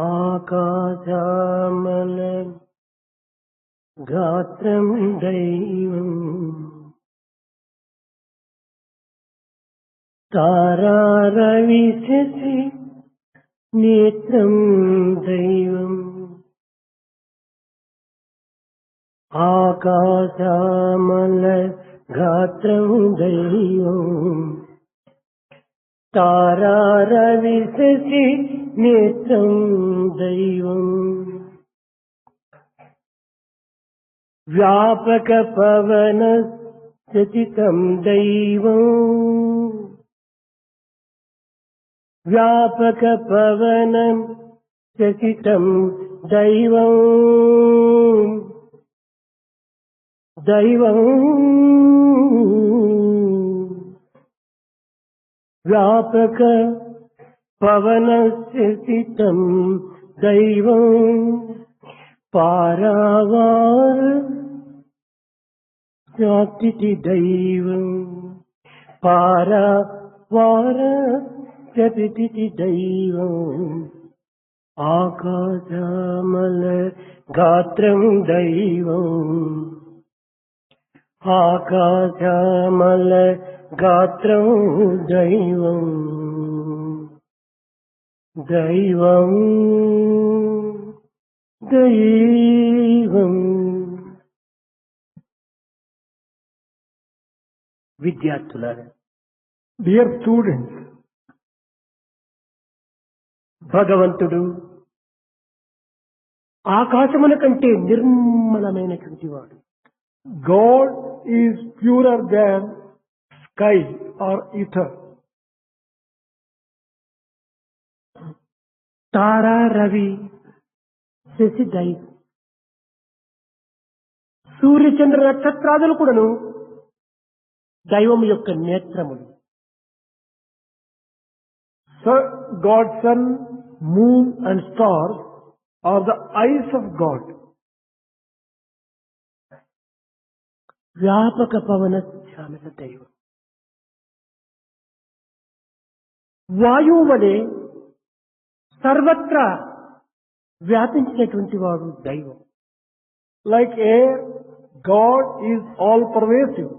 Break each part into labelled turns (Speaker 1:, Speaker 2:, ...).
Speaker 1: ఆకాశమల గాత్రం దైవం తారారవిశసి నేత్రం దైవం ఆకాశమల గాత్రం దైవం తారారవిశసి నేత్రం దైవం వ్యాపక పవన సచితం దైవం వ్యాపక పవనం సచితం దైవం దైవం వ్యాపక పవన సచితం దైవం పారావార శాంతి దైవం పారావార శాంతి దైవం ఆకాశమల గాత్రం దైవం ఆకాశమల గాత్రం దైవం దైవం దైవం. విద్యార్థులారా,
Speaker 2: డియర్ స్టూడెంట్స్,
Speaker 1: భగవంతుడు ఆకాశముల కంటే నిర్మలమైనటువంటి వాడు.
Speaker 2: God is purer than sky or ether.
Speaker 1: తారా రవి శశి దైవం సూర్యచంద్ర నక్షత్రాదులు కూడాను దైవం యొక్క నేత్రములు.
Speaker 2: God's sun, moon and stars are the eyes of God.
Speaker 1: వ్యాపక పవన శ్యామల దైవం వాయువు వలె సర్వత్రా వ్యాపించినటువంటి వాడు దైవం.
Speaker 2: Like air, God is all pervasive.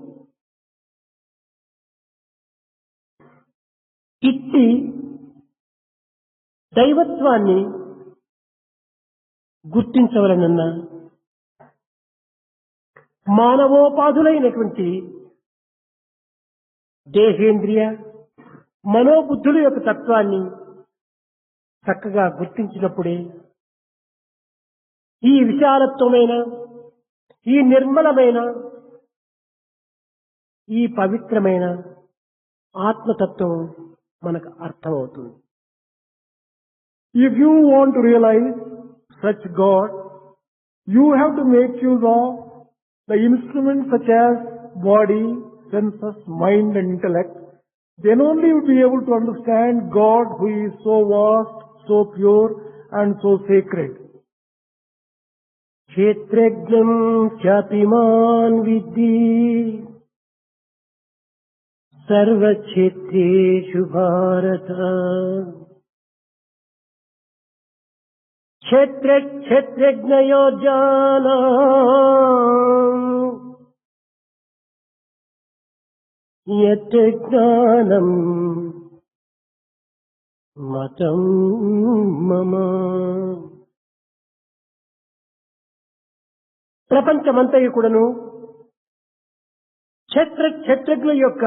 Speaker 1: ఇట్టి దైవత్వాన్ని గుర్తించవలనన్న మానవోపాధులైనటువంటి దేహేంద్రియ మనోబుద్ధుల యొక్క తత్వాన్ని చక్కగా గుర్తించినప్పుడే ఈ విశాలత్వమైన, ఈ నిర్మలమైన, ఈ పవిత్రమైన ఆత్మతత్వం మనకు అర్థమవుతుంది.
Speaker 2: If you want to realize such God, you have to make use of the instruments such as body, senses, mind and intellect. Then only you will be able to understand God who is so vast, so pure and so sacred.
Speaker 1: క్షేత్రజ్ఞం చాపిమాన్ విద్ధి సర్వక్షేత్రేషు భారత. క్షేత్రజ్ఞయో జానా యత్ జ్ఞానం మతం మమ. ప్రపంచమంతయు కూడాను క్షేత్రజ్ఞుల యొక్క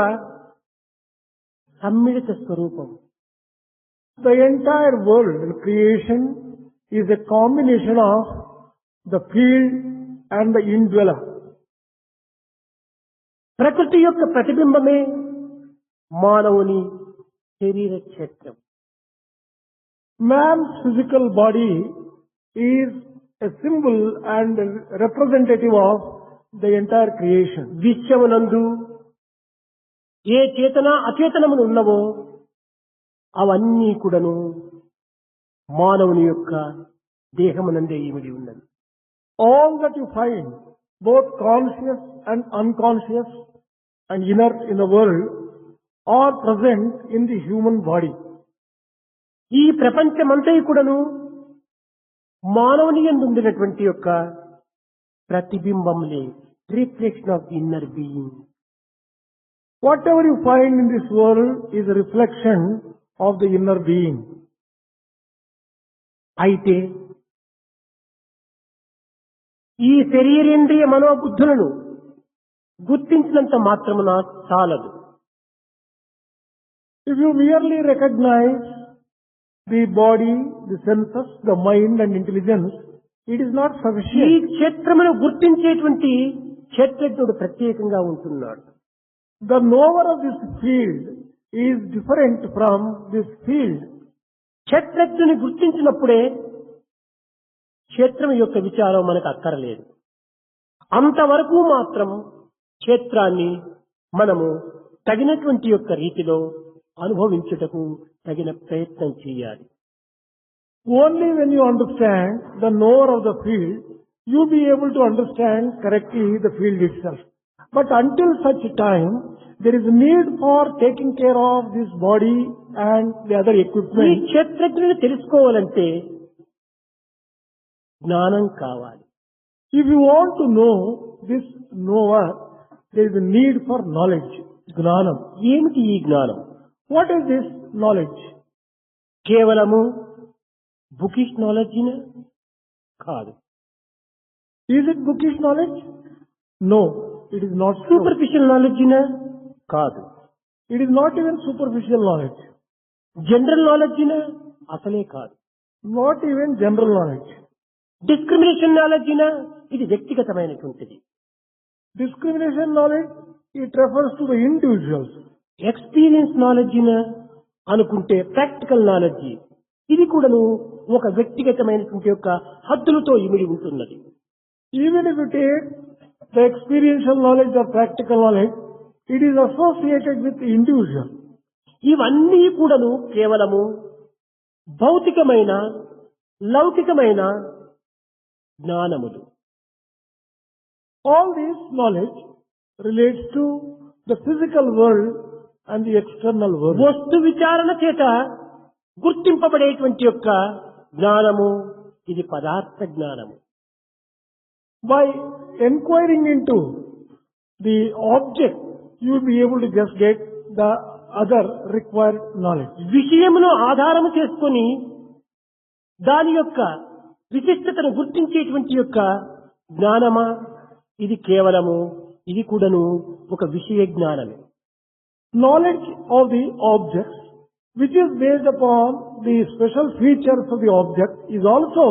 Speaker 1: సమ్మిళిత స్వరూపం.
Speaker 2: The entire world and creation is a combination of the field and the indweller.
Speaker 1: ప్రకృతి యొక్క ప్రతిబింబమే మానవుని శరీర క్షేత్రం.
Speaker 2: Man's physical body is a symbol and a representative of the entire creation.
Speaker 1: విశ్వమునందు ఏ చేతన అచేతనములు ఉన్నవో అవన్నీ కూడాను మానవుని యొక్క దేహమునందే ఇమిడి ఉన్నది.
Speaker 2: All that you find, both conscious and unconscious and inert in the world, are present in the human body.
Speaker 1: ఈ ప్రపంచమంతా కూడాను మానవుని యందు ఉండినటువంటి యొక్క ప్రతిబింబంలే, reflection of the inner being.
Speaker 2: Whatever you find in this world is a reflection of the inner being.
Speaker 1: అయితే ఈ శరీరేంద్రియ మనోబుద్ధులను గుర్తించినంత మాత్రమున చాలదు.
Speaker 2: If you merely recognize the body, the senses, the mind and intelligence, it is not
Speaker 1: ఈ
Speaker 2: sufficient.
Speaker 1: క్షేత్రమును గుర్తించేటువంటి క్షేత్రజ్ఞుడు ప్రత్యేకంగా ఉంటున్నాడు.
Speaker 2: The knower of this field is different from this field.
Speaker 1: క్షేత్రజ్ఞుని గుర్తించినప్పుడే క్షేత్రం యొక్క విచారం మనకు అక్కరలేదు. అంతవరకు మాత్రం క్షేత్రాన్ని మనము తగినటువంటి యొక్క రీతిలో అనుభవించుటకు తగిన ప్రయత్నం చేయాలి.
Speaker 2: Only when you understand the knower of the field, you be able to understand correctly the field itself. But until such time, there is need for taking care of this body and the other
Speaker 1: ఈ
Speaker 2: equipment.
Speaker 1: క్షేత్రజ్ఞుని తెలుసుకోవాలంటే జ్ఞానం కావాలి.
Speaker 2: If you want to know this knower, there is a need for knowledge, gnanam.
Speaker 1: ఏమిటి ఈ జ్ఞానం?
Speaker 2: What is this knowledge?
Speaker 1: కేవలము bookish నాలెడ్జినా? కాదు.
Speaker 2: Is it bookish knowledge? No, it is not so.
Speaker 1: Superficial నాలెడ్జినా? కాదు.
Speaker 2: It is not even superficial knowledge,
Speaker 1: general నాలెడ్జినా? అసలే కాదు.
Speaker 2: not even general knowledge.
Speaker 1: Discrimination నాలెడ్జినా? ఇది వ్యక్తిగతమైనటువంటిది.
Speaker 2: Discrimination knowledge, it refers to the individuals.
Speaker 1: Experience నాలెడ్జినా అనుకుంటే ప్రాక్టికల్ నాలెడ్జి, ఇది కూడాను ఒక వ్యక్తిగతమైనటువంటి యొక్క హద్దులతో ఇమిడి ఉంటున్నది.
Speaker 2: Even if you take the experiential knowledge or practical knowledge, it is associated with the individual.
Speaker 1: ఇవన్నీ కూడాను కేవలము భౌతికమైన లౌకికమైన జ్ఞానములు.
Speaker 2: All this knowledge relates to the physical world and the external world.
Speaker 1: వస్తు విచారణ చేత గుర్తింపబడేటువంటి యొక్క జ్ఞానము ఇది పదార్థ జ్ఞానము.
Speaker 2: By inquiring into the object, you will be able to just get the other required knowledge.
Speaker 1: విషయమును ఆధారము చేసుకొని దాని యొక్క విశిష్టతను గుర్తించేటువంటి యొక్క జ్ఞానమా ఇది కేవలము ఇది కూడాను ఒక విషయ జ్ఞానమే.
Speaker 2: Knowledge of the objects, which is based upon the special features of the object, is also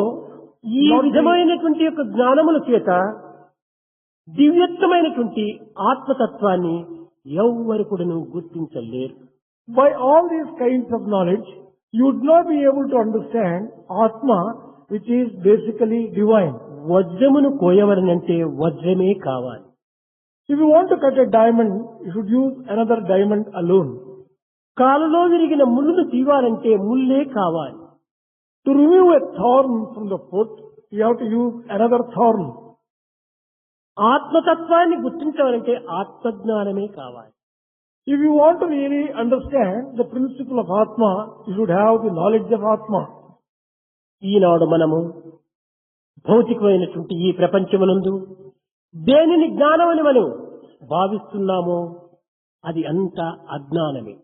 Speaker 1: ఈ
Speaker 2: not the-
Speaker 1: విధమైనటువంటి యొక్క జ్ఞానముల చేత దివ్యత్వమైనటువంటి ఆత్మతత్వాన్ని ఎవ్వరు కూడాను గుర్తించలేరు.
Speaker 2: By all these kinds of knowledge, you would not be able to understand Atma, which is basically divine.
Speaker 1: వజ్రమును కోయవలనంటే వజ్రమే కావాలి.
Speaker 2: If you want to cut a diamond, you should use another diamond alone.
Speaker 1: కాలులో విరిగిన ముళ్ళును తీవాలంటే ముల్లే కావాలి.
Speaker 2: To remove a thorn from the foot, you have to use another thorn.
Speaker 1: ఆత్మతత్వాన్ని గుర్తించవాలంటే ఆత్మజ్ఞానమే కావాలి.
Speaker 2: If you want to really understand the principle of Atma, you should have the knowledge of Atma.
Speaker 1: ఈనాడు మనము భౌతికమైనటువంటి ఈ ప్రపంచమునందు దేనిని జ్ఞానమని మనం భావిస్తున్నామో అది అంతా అజ్ఞానమే.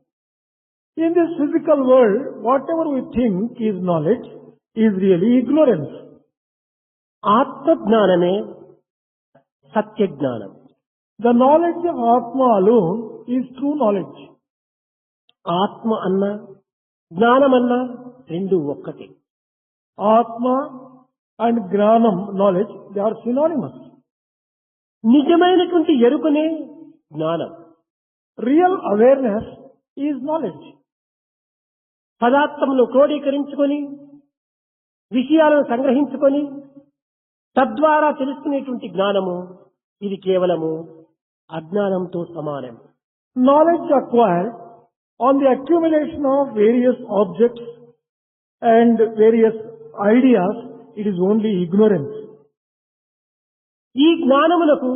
Speaker 2: In this physical world, whatever we think is knowledge is really ignorance.
Speaker 1: ఆత్మజ్ఞానమే సత్యజ్ఞానం.
Speaker 2: The knowledge of Atma alone is true knowledge.
Speaker 1: ఆత్మ అన్న జ్ఞానమన్నా రెండు ఒక్కటే.
Speaker 2: Atma and Gnanam knowledge, they are synonymous.
Speaker 1: నిజమైనటువంటి ఎరుకనే జ్ఞానం.
Speaker 2: Real awareness is knowledge.
Speaker 1: పదార్థమును క్రోడీకరించుకొని విషయాలను సంగ్రహించుకొని తద్వారా తెలుసుకునేటువంటి జ్ఞానము ఇది కేవలము అజ్ఞానంతో సమానం.
Speaker 2: Knowledge acquired on the accumulation of various objects and various ideas, it is only ignorance.
Speaker 1: ఈ జ్ఞానమునకు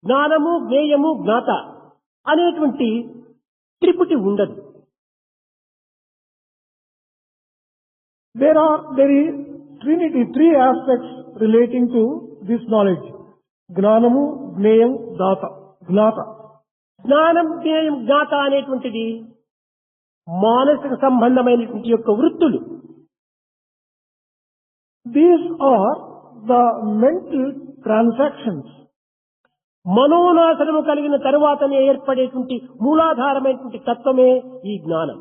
Speaker 1: జ్ఞానము జ్ఞేయము జ్ఞాత అనేటువంటి త్రిపుటి ఉండదు.
Speaker 2: There is Trinity, three aspects relating to this knowledge. Gnanamu, Gneyam, Data. Gnata.
Speaker 1: జ్ఞానం జ్ఞేయం జ్ఞాత అనేటువంటిది మానసిక సంబంధమైనటువంటి యొక్క వృత్తులు.
Speaker 2: These are the mental transactions.
Speaker 1: మనోనాశనము కలిగిన తరువాతనే ఏర్పడేటువంటి మూలాధారమైనటువంటి తత్వమే ఈ జ్ఞానం.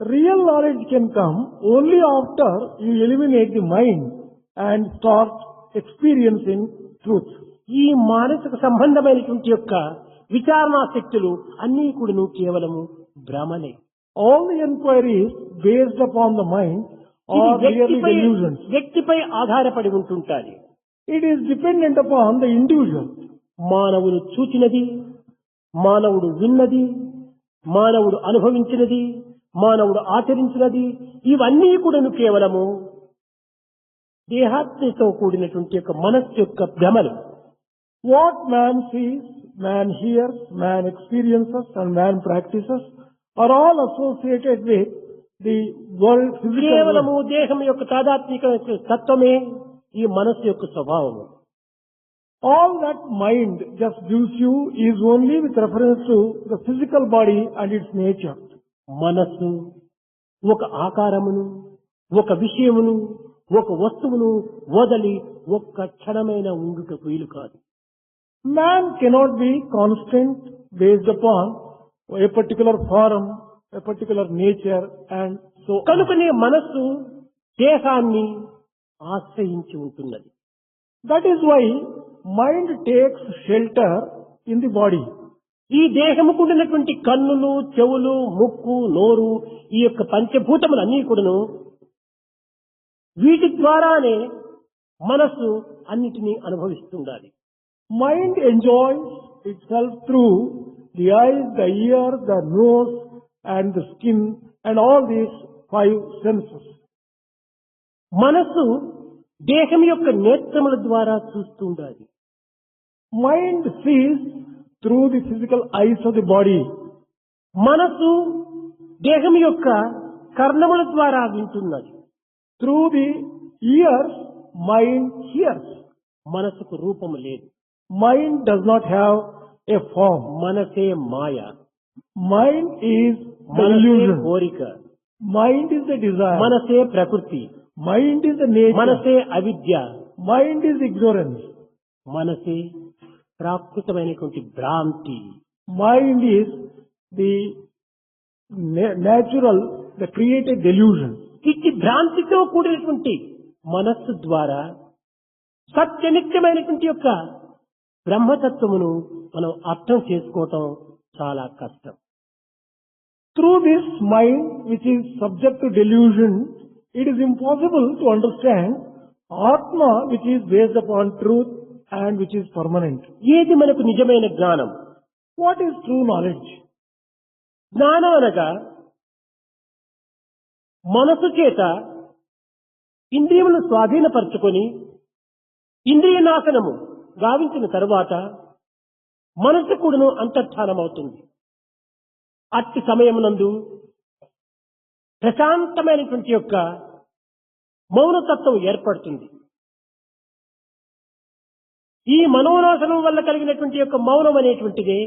Speaker 2: Real knowledge can come only after you eliminate the mind and start experiencing truth.
Speaker 1: ఈ మానసిక సంబంధమైనటువంటి యొక్క విచారణా శక్తులు అన్నీ కూడాను కేవలము భ్రమలే.
Speaker 2: All the inquiries based upon the mind
Speaker 1: ఇది
Speaker 2: are really delusions.
Speaker 1: వ్యక్తిపై ఆధారపడి ఉంటుంటాయి.
Speaker 2: It is dependent upon the individual.
Speaker 1: మానవుడు చూచినది, మానవుడు విన్నది, మానవుడు అనుభవించినది, మానవుడు ఆచరించినది, ఇవన్నీ కూడాను కేవలము దేహాత్మతో కూడినటువంటి యొక్క మనస్సు యొక్క భ్రమలు.
Speaker 2: What man sees, man hears, man experiences and man practices are all associated with the world, physical
Speaker 1: కేవలము
Speaker 2: world.
Speaker 1: దేహం యొక్క తాదాత్మిక తత్వమే ఈ మనస్సు యొక్క స్వభావము.
Speaker 2: All that mind just gives you is only with reference to the physical body and its nature.
Speaker 1: మనస్సు ఒక ఆకారమును, ఒక విషయమును, ఒక వస్తువును వదలి ఒక్క క్షణమైన ఉండుటకు వీలు కాదు.
Speaker 2: Man cannot be constant based upon a particular form, a particular nature and so on.
Speaker 1: కనుకనే మనస్సు దేహాన్ని ఆశ్రయించి ఉంటున్నది.
Speaker 2: That is why mind takes shelter in the body.
Speaker 1: ఈ దేహముకు ఉన్నటువంటి కన్నులు, చెవులు, ముక్కు, నోరు, ఈ యొక్క పంచభూతములన్నీ కూడాను వీటి ద్వారానే మనస్సు అన్నిటినీ అనుభవిస్తుండాలి.
Speaker 2: Mind enjoys itself through the eyes, the ear, the nose and the skin and all these five senses.
Speaker 1: మనస్సు దేహం యొక్క నేత్రముల ద్వారా చూస్తుండాలి.
Speaker 2: Mind sees through the physical eyes of the body.
Speaker 1: మనస్సు దేహం యొక్క కర్ణముల ద్వారా వింటున్నది.
Speaker 2: Through the ears, mind hears.
Speaker 1: మనసుకు రూపము లేదు.
Speaker 2: Mind does not have a form.
Speaker 1: మనసే మాయ.
Speaker 2: Mind is the
Speaker 1: మనసే
Speaker 2: illusion.
Speaker 1: కోరిక.
Speaker 2: Mind is the desire.
Speaker 1: మనసే ప్రకృతి.
Speaker 2: Mind is the nature.
Speaker 1: మనసే అవిద్య.
Speaker 2: Mind is ignorance.
Speaker 1: మనసే ప్రాకృతమైనటువంటి భ్రాంతి.
Speaker 2: Mind is the natural, the created delusion.
Speaker 1: ఇట్టి భ్రాంతితో కూడినటువంటి మనస్సు ద్వారా సత్యనిత్యమైనటువంటి యొక్క బ్రహ్మతత్వమును మనం అర్థం చేసుకోవటం చాలా కష్టం.
Speaker 2: Through this mind, which is subject to delusion, it is impossible to understand Atma, which is based upon truth and which is permanent.
Speaker 1: ఏది మనకు నిజమైన జ్ఞానం?
Speaker 2: What is true knowledge?
Speaker 1: జ్ఞానం అనగా మనసు చేత ఇంద్రియములను స్వాధీనపరచుకొని ఇంద్రియ నాశనము గావించిన తరువాత మనసు కూడాను అంతర్ధానమవుతుంది. అట్టి సమయమునందు ప్రశాంతమైనటువంటి యొక్క మౌనతత్వం ఏర్పడుతుంది. ఈ మనోనాశనం వల్ల కలిగినటువంటి యొక్క మౌనం అనేటువంటిదే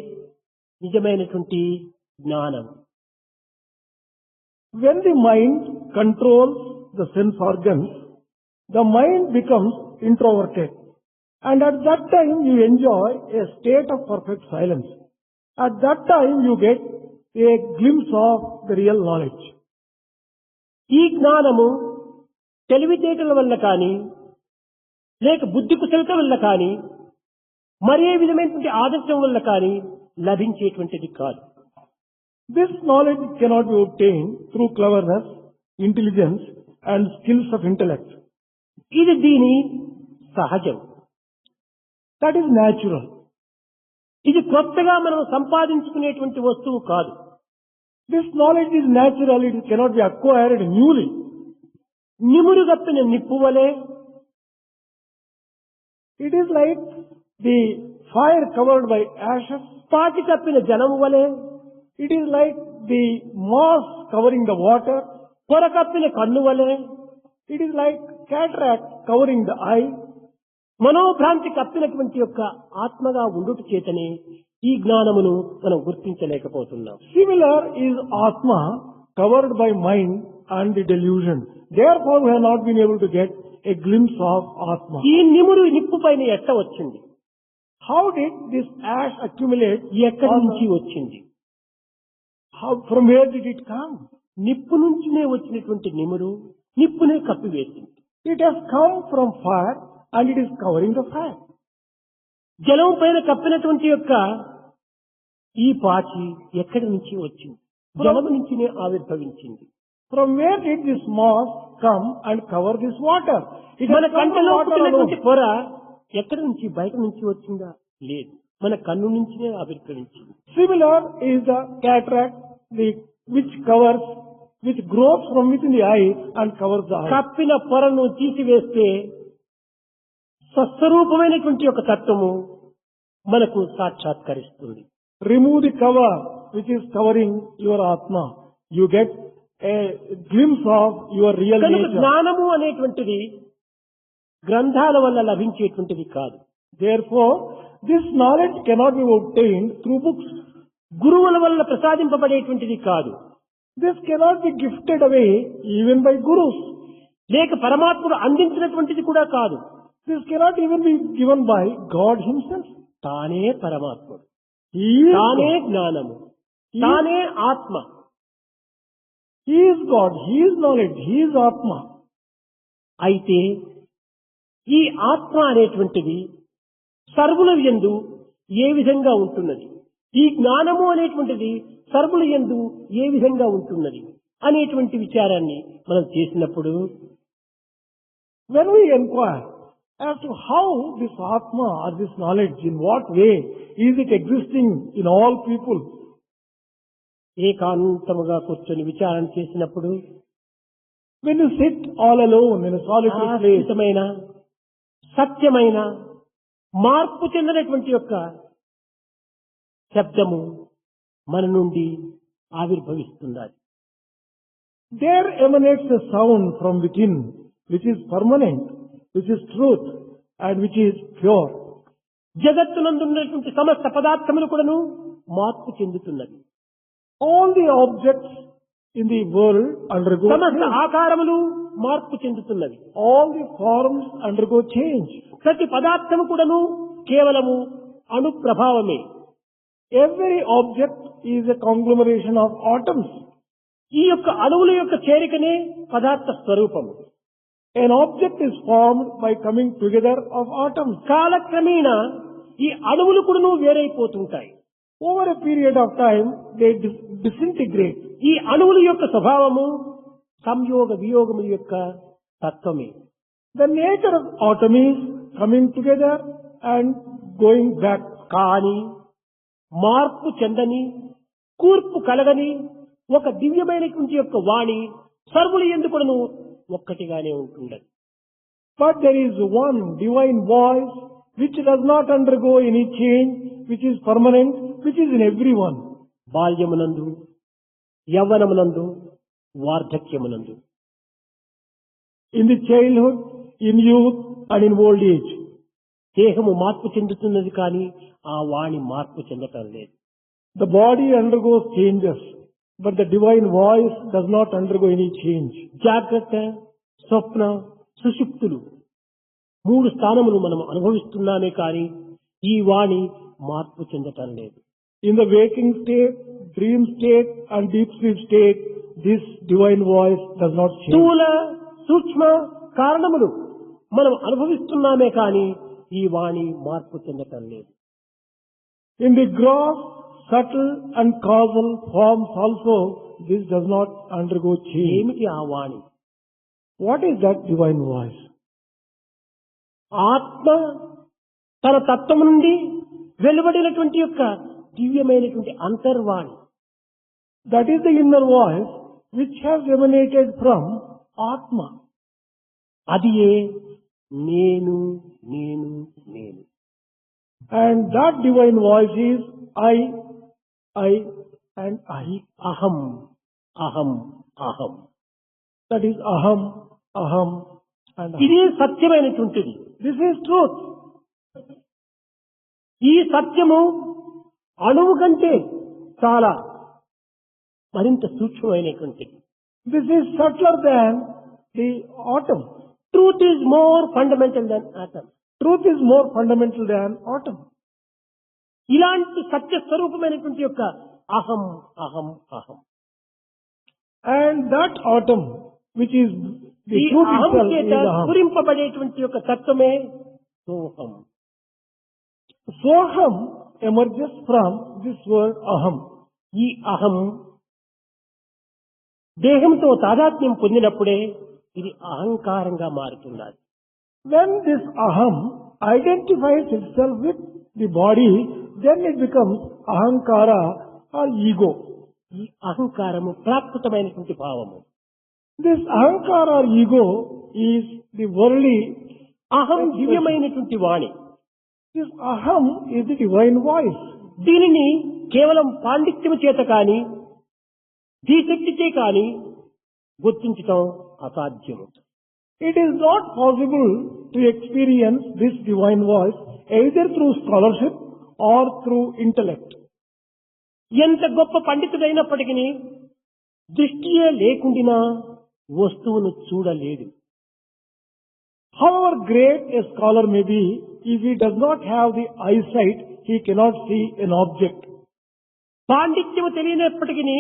Speaker 1: నిజమైనటువంటి జ్ఞానం.
Speaker 2: When the mind controls the sense organs, the mind becomes introverted. And at that time you enjoy a state of perfect silence. At that time you get a glimpse of the real knowledge.
Speaker 1: ఈ జ్ఞానము తెలివితేటల వల్ల కానీ లేక బుద్ధి కుశలత వల్ల కానీ మరే విధమైనటువంటి ఆదర్శం వల్ల కానీ లభించేటువంటిది కాదు.
Speaker 2: This knowledge cannot be obtained through cleverness, intelligence and skills of intellect.
Speaker 1: ఇది దీని సహజం.
Speaker 2: That is natural.
Speaker 1: ఇది కొత్తగా మనం సంపాదించుకునేటువంటి వస్తువు కాదు.
Speaker 2: This knowledge is natural, it cannot be acquired newly.
Speaker 1: నిమురుగప్పిన నిప్పు వలె
Speaker 2: It is like the fire covered by ashes.
Speaker 1: పాటి కప్పిన జలము వలె
Speaker 2: It is like the moss covering the water.
Speaker 1: పొర కప్పిన కన్ను వలె
Speaker 2: It is like cataract covering the eye.
Speaker 1: మనోభ్రాంతి కప్పినటువంటి యొక్క ఆత్మగా ఉండుట చేతనే ఈ జ్ఞానమును మనం గుర్తించలేకపోతున్నాం.
Speaker 2: Similar is Atma covered by mind and the delusion. Therefore, we have not been able to get a glimpse of Atma.
Speaker 1: ఈ నిమురు నిప్పు పైన ఎట్ట వచ్చింది?
Speaker 2: How did this ash accumulate?
Speaker 1: ఎక్కడి నుంచి వచ్చింది?
Speaker 2: From where did it come?
Speaker 1: నిప్పు నుంచినే వచ్చినటువంటి నిమురు నిప్పునే కప్పివేసింది.
Speaker 2: It has come from fire and it is covering the fire.
Speaker 1: జలం పైన కప్పినటువంటి యొక్క ఈ పాచి ఎక్కడి నుంచి వచ్చింది? జలము నుంచినే ఆవిర్భవించింది.
Speaker 2: From where did this moss come and cover this water? It
Speaker 1: మన
Speaker 2: has come
Speaker 1: కంటిలో
Speaker 2: from water
Speaker 1: పుట్టినటువంటి
Speaker 2: alone.
Speaker 1: పొర ఎక్కడి నుంచి బయట నుంచి వచ్చిందా? లేదు, మన కన్ను నుంచినే ఆవిర్భవించింది.
Speaker 2: Similar is the cataract, which grows from within the eye and covers the eye.
Speaker 1: కప్పిన పొరను తీసివేస్తే స్వస్వరూపమైనటువంటి ఒక తత్వము మనకు సాక్షాత్కరిస్తుంది.
Speaker 2: Remove the cover which is covering your Atma. You get a glimpse of your real
Speaker 1: కనుక
Speaker 2: nature.
Speaker 1: జ్ఞానము అనేటువంటిది గ్రంథాల వల్ల లభించేటువంటిది కాదు.
Speaker 2: Therefore, this knowledge cannot be obtained through books.
Speaker 1: గురువుల వల్ల ప్రసాదింపబడేటువంటిది కాదు.
Speaker 2: This cannot be gifted away even by gurus.
Speaker 1: లేక పరమాత్ముడు అందించినటువంటిది కూడా కాదు.
Speaker 2: This cannot even be given by God himself.
Speaker 1: తానే పరమాత్ముడు,
Speaker 2: He is
Speaker 1: తానే
Speaker 2: God.
Speaker 1: జ్ఞానము,
Speaker 2: He
Speaker 1: తానే ఆత్మ.
Speaker 2: He is God. He is knowledge. He is Atma.
Speaker 1: అయితే ఈ ఆత్మ అనేటువంటిది సర్వుల యందు ఏ విధంగా ఉంటున్నది, ఈ జ్ఞానము అనేటువంటిది సర్వుల యందు ఏ విధంగా ఉంటున్నది అనేటువంటి విచారాన్ని మనం చేసినప్పుడు
Speaker 2: When we inquire as to how this Atma or this knowledge, in what way is it existing in all people,
Speaker 1: ఏకాంతముగా కూర్చొని విచారణ చేసినప్పుడు
Speaker 2: when you sit all alone in a solitary place,
Speaker 1: శాశ్వతమైన సత్యమైన మార్పు చెందినటువంటి యొక్క శబ్దము మన నుండి ఆవిర్భవిస్తున్నది.
Speaker 2: there emanates a sound from within which is permanent, which is truth and which is pure.
Speaker 1: జగత్తునందున్నటువంటి సమస్త పదార్థములు కూడాను మార్పు చెందుతున్నది.
Speaker 2: All the objects in the world undergo
Speaker 1: సమస్త
Speaker 2: change.
Speaker 1: ఆకారములు మార్పు చెందుతున్నవి.
Speaker 2: All the forms undergo change.
Speaker 1: ప్రతి పదార్థము కూడాను కేవలము అణు ప్రభావమే.
Speaker 2: Every object is a conglomeration of atoms.
Speaker 1: ఈ యొక్క అణువుల యొక్క చేరికనే పదార్థ స్వరూపము.
Speaker 2: An object is formed by coming together of atoms.
Speaker 1: కాలక్రమేణా ఈ అణువులు కూడాను వేరైపోతుంటాయి.
Speaker 2: Over a period of time, they disintegrate.
Speaker 1: ఈ అణువుల యొక్క స్వభావము సంయోగ వియోగముల యొక్క తత్వమే.
Speaker 2: The nature of atom is coming together and going back.
Speaker 1: కానీ మార్పు చెందని, కూర్పు కలగని ఒక దివ్యమైనటువంటి యొక్క వాణి సర్వులు ఎందుకును ఒక్కటిగానే ఉంటున్నది.
Speaker 2: But there is one divine voice which does not undergo any change, which is permanent, which is in everyone.
Speaker 1: బాల్యమునందు, యవ్వనమునందు, వార్ధక్యమునందు,
Speaker 2: In the childhood, in youth and in old age.
Speaker 1: దేహము మార్పు చెందుతున్నది కానీ ఆ వాణి మార్పు చెందటం లేదు.
Speaker 2: The body undergoes changes, but the divine voice does not undergo any change.
Speaker 1: జాగ్రత్త, స్వప్న, సుషుప్తులు మూడు స్థానములు మనం అనుభవిస్తున్నామే కానీ ఈ వాణి మార్పు చెందటం లేదు.
Speaker 2: In the waking state, dream state and deep sleep state, this divine voice does not change.
Speaker 1: స్థూల, సూక్ష్మ కారణములు మనం అనుభవిస్తున్నామే కానీ ఈ వాణి మార్పు చెందటం లేదు.
Speaker 2: In the gross, subtle and causal forms also, this does not undergo change.
Speaker 1: ఏమిటి ఆ వాణి?
Speaker 2: What is that divine voice?
Speaker 1: ఆత్మ తన తత్వము నుండి వెలువడినటువంటి యొక్క దివ్యమైనటువంటి అంతర్వాణి.
Speaker 2: That is the inner voice which has emanated from Atma.
Speaker 1: అది ఏ నేను నేను నేను.
Speaker 2: And that divine voice is I and I.
Speaker 1: అహం అహం అహం.
Speaker 2: That is Aham, aham, and aham.
Speaker 1: ఇదే సత్యమైనటువంటిది.
Speaker 2: This is truth.
Speaker 1: ఈ సత్యము అణువు కంటే చాలా మరింత సూక్ష్మమైనటువంటిది.
Speaker 2: This is subtler than the atom.
Speaker 1: Truth is more fundamental than atom.
Speaker 2: Truth is more fundamental than atom.
Speaker 1: ఇలాంటి సత్య స్వరూపమైనటువంటి యొక్క అహం అహం అహం,
Speaker 2: And that atom, which is the
Speaker 1: ఈ
Speaker 2: truth
Speaker 1: అహం
Speaker 2: itself,
Speaker 1: చేత
Speaker 2: is aham.
Speaker 1: స్ఫురింపబడేటువంటి యొక్క తత్వమే సోహం.
Speaker 2: Soham emerges from this word aham.
Speaker 1: ఈ అహం దేహంతో తాదాత్మ్యం పొందినప్పుడే ఇది అహంకారంగా మారుతున్నది.
Speaker 2: When this aham identifies itself with the body, then it becomes ahankara or ego.
Speaker 1: ఈ అహంకారము ప్రాకృతమైనటువంటి భావము.
Speaker 2: This ahankara or ego is the worldly.
Speaker 1: అహం దివ్యమైనటువంటి వాణి.
Speaker 2: This aham is the divine voice.
Speaker 1: దీనిని కేవలం పాండిత్యము చేత కాని ధీశక్తిచే కాని గుర్తించటం అసాధ్యము.
Speaker 2: It is not possible to experience this divine voice either through scholarship or through intellect.
Speaker 1: ఎంత గొప్ప పండితుడైనప్పటికీ దృష్టియే లేకుండినా వస్తువును చూడలేడు.
Speaker 2: However great a scholar may be, if he does not have the eyesight, he cannot see an object.
Speaker 1: పాండిత్యము తెలియనప్పటికీ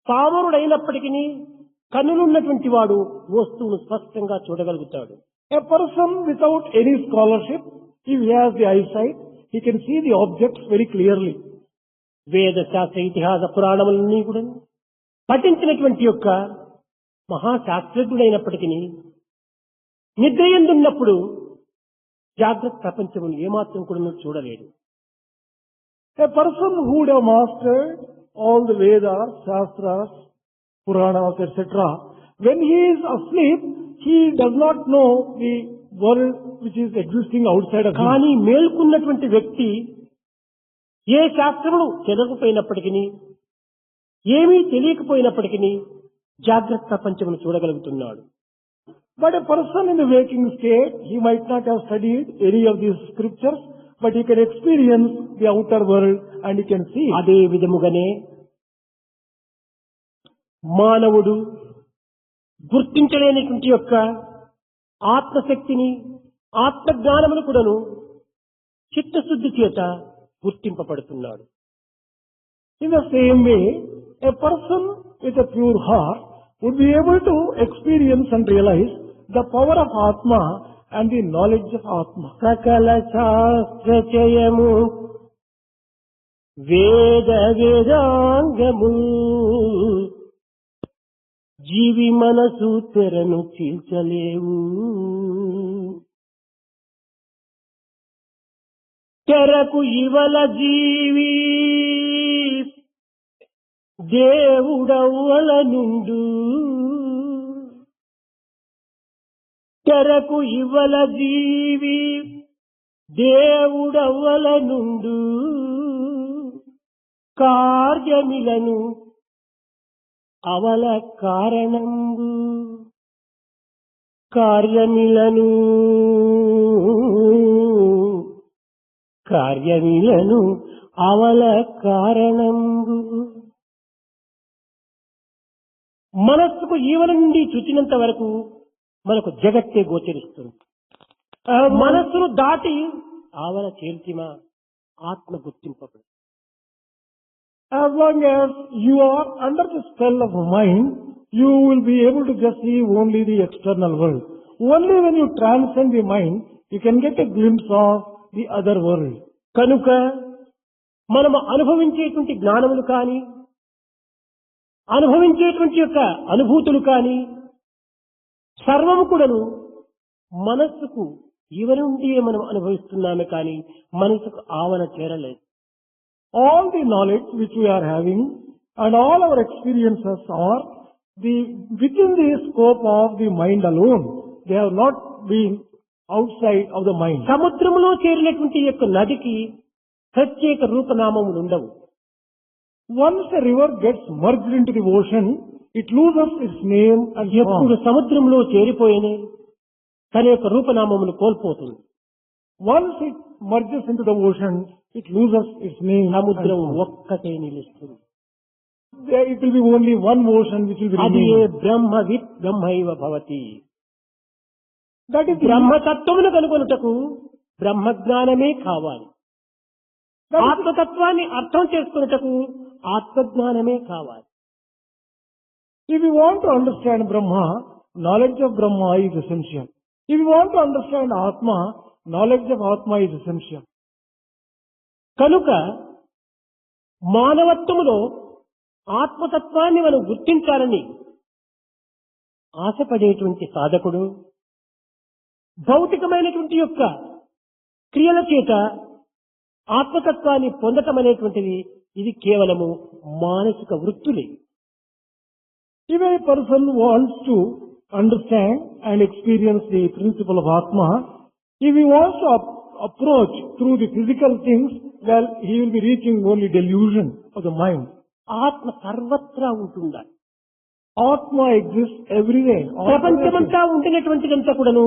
Speaker 1: పామరుడైనప్పటికీ కన్నులున్నటువంటి వాడు వస్తువును స్పష్టంగా చూడగలుగుతాడు.
Speaker 2: A person without any scholarship, if he has the eyesight, he can see the objects very clearly.
Speaker 1: వేద శాస్త్ర ఇతిహాస పురాణములన్నీ కూడా పఠించినటువంటి యొక్క మహాశాస్త్రజ్ఞుడైనప్పటికీ నిద్రయందున్నప్పుడు జాగ్రత్త ప్రపంచమును ఏమాత్రం కూడా చూడలేడు.
Speaker 2: A person who would have mastered all the Vedas, Shastras, Puranas, etc., when he is asleep, he does not know the world which is existing outside of him.
Speaker 1: కానీ మేల్కున్నటువంటి వ్యక్తి ఏ శాస్త్రమును చదవకపోయినప్పటికీ ఏమీ తెలియకపోయినప్పటికీ జాగ్రత్త ప్రపంచమును చూడగలుగుతున్నాడు.
Speaker 2: But a person in the waking state, he might not have studied any of these scriptures, but he can experience the outer world and he can see.
Speaker 1: అదే విధముగానే మానవుడు గుర్తించలేనటువంటి యొక్క ఆత్మశక్తిని ఆత్మజ్ఞానమును కూడాను చిత్తశుద్ధి చేత గుర్తింపబడుతున్నాడు.
Speaker 2: In the same way, a person with a pure heart would be able to experience and realize the power of Atma and the knowledge of Atma.
Speaker 1: సకల శాస్త్రచయము వేద వేదాంగము జీవి మనసు తెరను చీల్చలేవు. తెరకు ఇవల జీవి దేవుడవ్వల నుండు. తెరకు ఇవల జీవి దేవుడవ్వల నుండు. కార్యమిలను అవల కారణంబు. కార్యమిలను కార్యమిలను అవల కారణంబు. మనస్సుకు ఈవల నుండి చుట్టినంత వరకు మనకు జగత్తే గోచరిస్తుంది. మనస్సును దాటి ఆవల చేర్చిమా ఆత్మ గుర్తింపబడు.
Speaker 2: As long as you are under the spell of mind, you will be able to just see only the external world. Only when you transcend the mind, you can get a glimpse of the other world.
Speaker 1: కనుక మనము అనుభవించేటువంటి జ్ఞానములు కానీ అనుభవించేటువంటి యొక్క అనుభూతులు కానీ సర్వము కూడాను మనస్సుకు ఇవ నుండి మనం అనుభవిస్తున్నామే కానీ మనసుకు ఆవన చేరలేదు.
Speaker 2: All the knowledge which we are having and all our experiences are within the scope of the mind alone. They have not been outside of the mind.
Speaker 1: సముద్రములో చేరినటువంటి యొక్క నదికి ప్రత్యేక రూపనామములు ఉండవు.
Speaker 2: Once a river gets merged into the ocean, it loses its name and
Speaker 1: ఎప్పుడు
Speaker 2: form.
Speaker 1: సముద్రంలో చేరిపోయినే తన యొక్క రూపనామమును కోల్పోతుంది.
Speaker 2: Once it merges into the ocean, it loses its name and
Speaker 1: సముద్రం
Speaker 2: form.
Speaker 1: ఒక్కటే నిలుస్తుంది.
Speaker 2: There it will be only one ocean which will be
Speaker 1: అది ఏ
Speaker 2: remaining.
Speaker 1: బ్రహ్మవిత్ బ్రహ్మైవ Bhavati.
Speaker 2: That is the
Speaker 1: బ్రహ్మతత్వమును కనుగొనుటకు బ్రహ్మజ్ఞానమే కావాలి.
Speaker 2: that is
Speaker 1: ఆత్మతత్వాన్ని అర్థం చేసుకున్నటకు ఆత్మజ్ఞానమే కావాలి.
Speaker 2: If you want to understand Brahma, knowledge of Brahma is essential. If you want to understand Atma, knowledge of Atma is essential.
Speaker 1: కనుక మానవత్వములో ఆత్మతత్వాన్ని మనం గుర్తించాలని ఆశపడేటువంటి సాధకుడు భౌతికమైనటువంటి యొక్క క్రియల చేత ఆత్మతత్వాన్ని పొందటం అనేటువంటిది ఇది కేవలము మానసిక వృత్తులే.
Speaker 2: If a person wants to understand and experience the principle of Atma, if he wants to approach through the physical things, well, he will be reaching only delusion of the mind.
Speaker 1: ఆత్మ సర్వత్రా ఉంటుందా?
Speaker 2: Atma exists everywhere. all pervasive.
Speaker 1: ప్రపంచమంతా ఉండినటువంటిదంతా కూడాను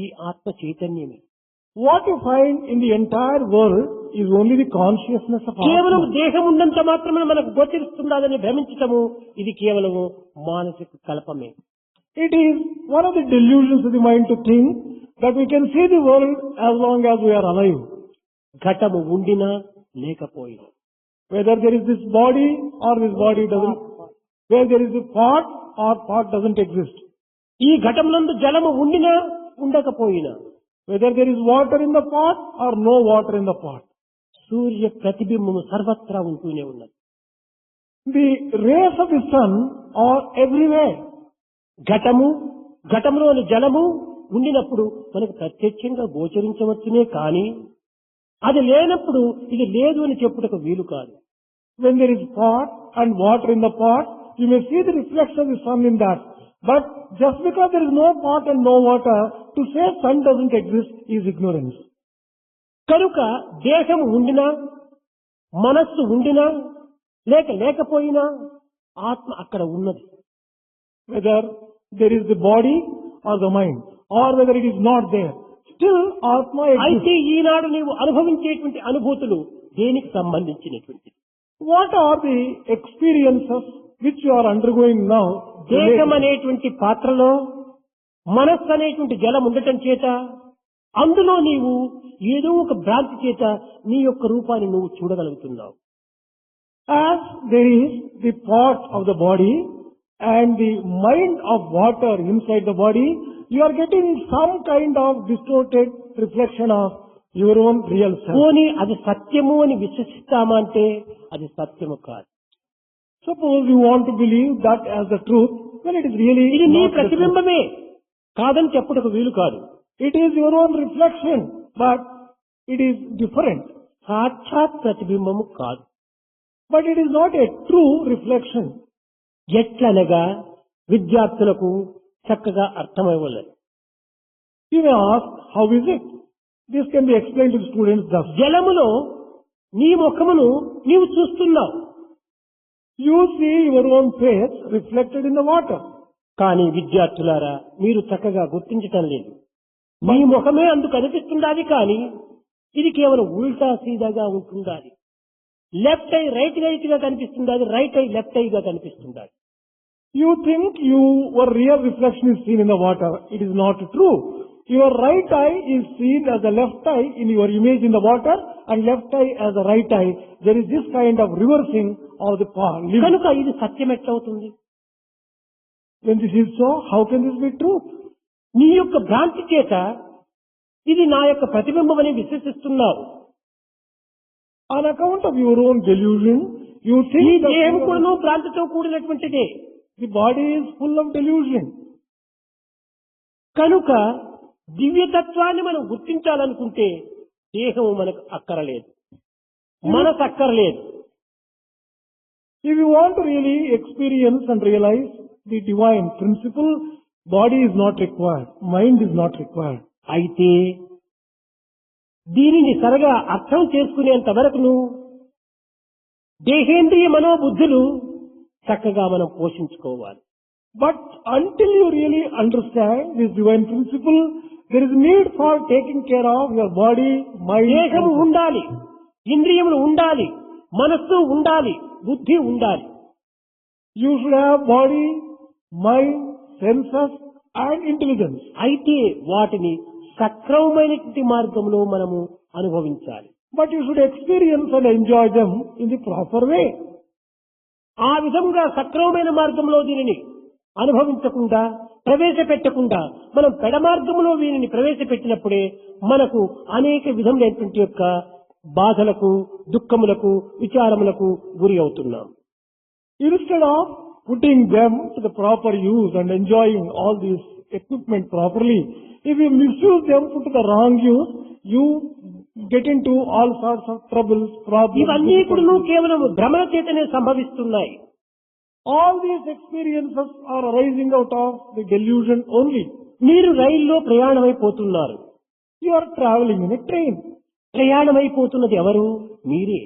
Speaker 1: ఈ ఆత్మ చైతన్యమే.
Speaker 2: What you find in the entire world is only the consciousness of
Speaker 1: కేవలం
Speaker 2: Atma.
Speaker 1: దేహం ఉన్నంత మాత్రమే మనకు గోచరిస్తుందని భ్రమించటము ఇది కేవలము మానసిక కల్పమే.
Speaker 2: It is one of the delusions of the mind to think that we can see the world as long as we are alive.
Speaker 1: ఘటము ఉండినా లేకపోయినా,
Speaker 2: Whether there is this body or this body doesn't, where there is a pot or pot doesn't exist.
Speaker 1: ఈ ఘటమునందు జలము ఉండినా ఉండకపోయినా,
Speaker 2: Whether there is water in the pot or no water in the pot.
Speaker 1: సూర్య ప్రతిబింబము సర్వత్రా ఉంటూనే ఉన్నది.
Speaker 2: The rays of the sun are everywhere.
Speaker 1: ఘటములోని జలము ఉండినప్పుడు మనకు ప్రత్యక్షంగా గోచరించవచ్చునే కానీ అది లేనప్పుడు ఇది లేదు అని చెప్పుటకు వీలు కాదు.
Speaker 2: When there is pot and water in the pot, you may see the reflection of the sun in that. But just because there is no pot and no water, to say sun doesn't exist is ignorance.
Speaker 1: కనుక దేహం ఉండినా, మనస్సు ఉండినా, లేకపోయినా ఆత్మ అక్కడ ఉన్నది.
Speaker 2: Whether there is the body or the mind, or whether it is not there, still Atma exists.
Speaker 1: అయితే ఈనాడు నీవు అనుభవించేటువంటి అనుభూతులు దేనికి సంబంధించినటువంటి?
Speaker 2: What are the experiences which you are undergoing now?
Speaker 1: దేహం అనేటువంటి పాత్రలో మనస్సు అనేటువంటి జలం ఉండటం చేత అందులో నీవు ఏదో ఒక భ్రాంతి చేత నీ యొక్క రూపాన్ని నువ్వు చూడగలుగుతున్నావు.
Speaker 2: As there is the pot of the body and the mind of water inside the body, you are getting some kind of distorted reflection of your own real self.
Speaker 1: పోనీ అది సత్యము అని విశ్వసిస్తామా అంటే అది సత్యము కాదు.
Speaker 2: Suppose you want to believe that as the truth, well, it is really
Speaker 1: ఇది నీ
Speaker 2: not the truth.
Speaker 1: ప్రతిబింబమే కాదని చెప్పుటకు వీలు కాదు.
Speaker 2: It is your own reflection, but it is different.
Speaker 1: సాక్షాత్ ప్రతిబింబము కాదు.
Speaker 2: But it is not a true reflection.
Speaker 1: ఎట్లనగా విద్యార్థులకు చక్కగా అర్థమవ్వలేదు.
Speaker 2: You may ask, how is it? This can be explained to the students thus.
Speaker 1: జలములో నీ ముఖమును నీవు చూస్తున్నావు,
Speaker 2: You see your own face reflected in the water.
Speaker 1: కానీ విద్యార్థులారా మీరు చక్కగా గుర్తించటం లేదు. మీ ముఖమే అందుకు కనిపిస్తుండాలి కానీ ఇది కేవలం ఉల్టా సీదాగా ఉంటుండాలి. లెఫ్ట్ ఐ రైట్ గా కనిపిస్తుండాలి, రైట్ ఐ లెఫ్ట్ గా కనిపిస్తుండాలి.
Speaker 2: You think your real reflection is seen in the water. It is not true. Your right eye is seen as the left eye in your image in the water, and left eye as the right eye. There is this kind of reversing of the power.
Speaker 1: కనుక ఇది సత్యం ఎట్లవుతుంది?
Speaker 2: When this is so, how can this be truth?
Speaker 1: నీ యొక్క భ్రాంతి చేత ఇది నా యొక్క ప్రతిబింబమని విశ్వసిస్తున్నావు.
Speaker 2: On account of your own delusion, you
Speaker 1: ఈ
Speaker 2: think that
Speaker 1: దేహం కూడాను భ్రాంతితో కూడినటువంటిదే.
Speaker 2: the body is full of delusion.
Speaker 1: కనుక దివ్యతత్వాన్ని మనం గుర్తించాలనుకుంటే దేహము మనకు అక్కరలేదు, మనసు అక్కరలేదు.
Speaker 2: If you want to really experience and realize the divine principle, body is not required, mind is not required.
Speaker 1: అయితే దీనిని సరిగా అర్థం చేసుకునేంత వరకును దేహేంద్రియ మనోబుద్ధులు చక్కగా మనం పోషించుకోవాలి.
Speaker 2: But until you really understand this divine principle, there is need for taking care of your body, mind,
Speaker 1: దేహము
Speaker 2: and
Speaker 1: ఉండాలి, ఇంద్రియములు ఉండాలి, మనస్సు ఉండాలి, బుద్ధి ఉండాలి.
Speaker 2: you should have body, mind, senses, and intelligence.
Speaker 1: అయితే వాటిని సక్రమమైనటువంటి మార్గంలో మనము అనుభవించాలి.
Speaker 2: But you should experience and enjoy them in the proper way.
Speaker 1: ఆ విధంగా సక్రమమైన మార్గంలో దీనిని అనుభవించకుండా ప్రవేశపెట్టకుండా మనం పెడమార్గంలో వీరిని ప్రవేశపెట్టినప్పుడే మనకు అనేక విధములైనటువంటి యొక్క బాధలకు, దుఃఖములకు, విచారములకు గురి అవుతున్నాం.
Speaker 2: Instead of putting them to the proper use and enjoying all these equipment properly, if you misuse them, put to the wrong use, you get into all sorts of troubles, problems.
Speaker 1: ఇవన్నీ కూడా
Speaker 2: difficulties.
Speaker 1: కేవలం భ్రమణ చేతనే సంభవిస్తున్నాయి.
Speaker 2: All these experiences are arising out of the delusion only.
Speaker 1: మీరు రైల్లో ప్రయాణమైపోతున్నారు.
Speaker 2: You are traveling in a train.
Speaker 1: ప్రయాణమైపోతున్నది ఎవరు? మీరే.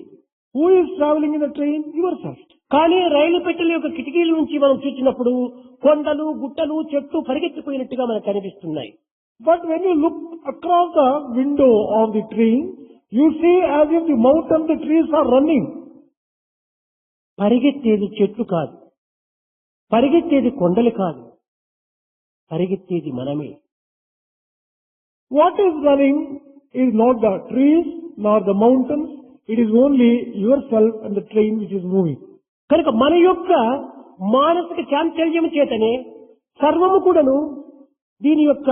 Speaker 2: Who is traveling in the train? Yourself.
Speaker 1: కానీ రైలు పెట్టెల యొక్క కిటికీల నుంచి మనం చూసినప్పుడు కొండలు, గుట్టలు, చెట్లు పరిగెత్తిపోయినట్టుగా మనకు కనిపిస్తున్నాయి.
Speaker 2: But when you look across the window of the train, you see as if the mountains, the trees are running.
Speaker 1: పరిగెత్తేది చెట్లు కాదు, పరిగెత్తేది కొండలు కాదు, పరిగెత్తేది మనమే.
Speaker 2: What is running is not the trees nor the mountains, it is only yourself and the train which is moving.
Speaker 1: కనుక మన యొక్క మానసిక చాంచల్యం చేతనే సర్వము కూడాను దీని యొక్క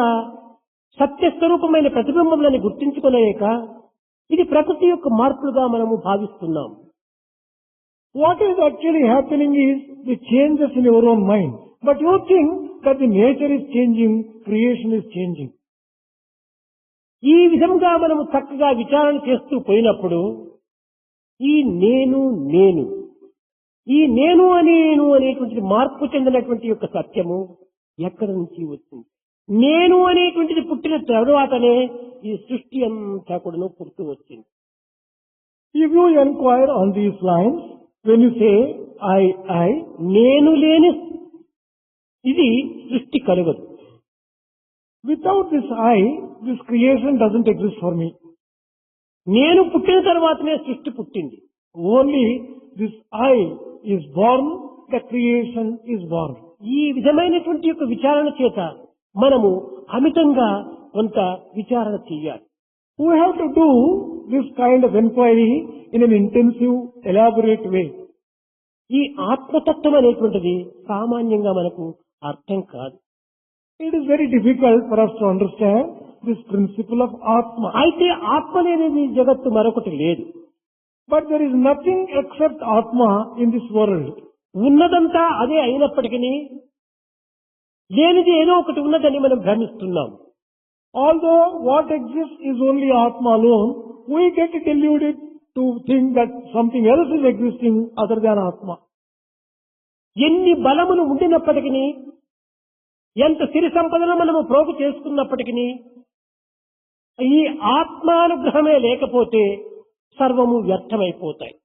Speaker 1: సత్యస్వరూపమైన ప్రతిబింబములను గుర్తించుకోలేక ఇది ప్రకృతి యొక్క మార్పులుగా మనము భావిస్తున్నాం.
Speaker 2: What is actually happening is the changes in your own mind. But you think that the nature is changing, creation is changing.
Speaker 1: ఈ విధంగా మనము చక్కగా విచారణ చేస్తూ పోయినప్పుడు ఈ నేను నేను ఈ నేను అనేటువంటిది మార్పు చెందినటువంటి యొక్క సత్యము ఎక్కడి నుంచి వచ్చింది? నేను అనేటువంటిది పుట్టిన తరువాతనే ఈ సృష్టి అంతా కూడా పుడుతూ వచ్చింది.
Speaker 2: If you inquire on these lines, when you say I,
Speaker 1: నేను లేని ఇది సృష్టి కలగదు.
Speaker 2: without this I, this creation doesn't exist for me.
Speaker 1: నేను పుట్టిన తర్వాతనే సృష్టి పుట్టింది.
Speaker 2: Only this I is born, the creation is born.
Speaker 1: ఈ విధమైనటువంటి యొక్క విచారణ చేత మనము అమితంగా కొంత విచారణ చేయాలి.
Speaker 2: We have to do this kind of inquiry in an intensive, elaborate way.
Speaker 1: ఈ ఆత్మతత్వం అనేటువంటిది సామాన్యంగా మనకు అర్థం కాదు.
Speaker 2: It is very difficult for us to understand this principle of Atma.
Speaker 1: అయితే ఆత్మ లేనిది జగత్తు మరొకటి లేదు.
Speaker 2: But there is nothing except Atma in this world.
Speaker 1: ఉన్నదంతా అదే అయినప్పటికీ లేనిది ఏదో ఒకటి ఉన్నదని మనం భ్రమిస్తున్నాం.
Speaker 2: Although what exists is only Atma alone, we get deluded to think that something else is existing other than Atma.
Speaker 1: ఎన్ని బలములు ఉండినప్పటికీ ఎంత సిరి సంపదను మనము ప్రోగు చేసుకున్నప్పటికీ ఈ ఆత్మానుగ్రహమే లేకపోతే సర్వము వ్యర్థమైపోతాయి.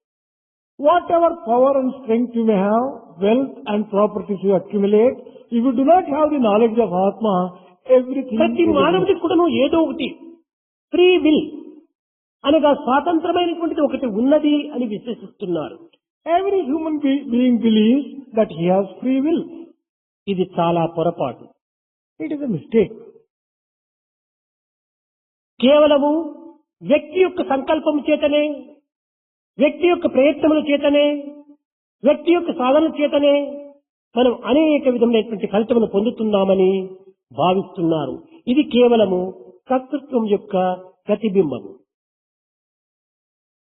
Speaker 2: Whatever power and strength you may have, wealth and properties you accumulate, if you do not have the knowledge of Atma, everything
Speaker 1: ప్రతి
Speaker 2: is
Speaker 1: మానవుడికి కూడాను ఏదో ఒకటి ఫ్రీ విల్ అనగా స్వాతంత్రమైనటువంటిది ఒకటి ఉన్నది అని విశ్వసిస్తున్నారు.
Speaker 2: every human being believes that he has free will.
Speaker 1: ఇది చాలా పొరపాటు.
Speaker 2: It is a mistake.
Speaker 1: కేవలము వ్యక్తి యొక్క సంకల్పం చేతనే, వ్యక్తి యొక్క ప్రయత్నముల చేతనే, వ్యక్తి యొక్క సాధన చేతనే మనం అనేక విధమైనటువంటి ఫలితమును పొందుతున్నామని భావిస్తున్నారు. ఇది కేవలము కర్తృత్వం యొక్క ప్రతిబింబము.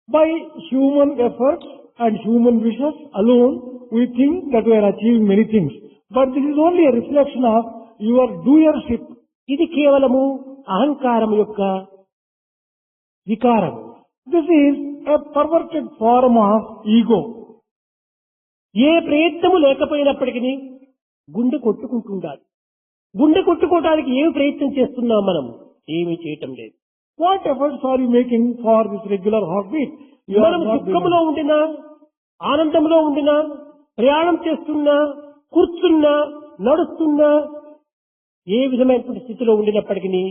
Speaker 2: By human efforts and human wishes alone, we think that we are achieving many things. But this is only a reflection of your doership.
Speaker 1: ఇది కేవలము అహంకారం యొక్క వికారం.
Speaker 2: This is a perverted form of ego.
Speaker 1: ఏ ప్రయత్నము లేకపోయినప్పటికీ గుండె కొట్టుకుంటుండాలి. గుండె కొట్టుకోవడానికి ఏమి ప్రయత్నం చేస్తున్నాం మనం? ఏమీ చేయటం లేదు.
Speaker 2: What efforts are you making for this regular heartbeat? You are
Speaker 1: మనం
Speaker 2: not doing
Speaker 1: దుఃఖంలో ఉండినా, ఆనందంలో ఉండినా, ప్రయాణం చేస్తున్నా, కూర్చున్నా, నడుస్తున్నా ఏ విధమైనటువంటి స్థితిలో ఉండినప్పటికీ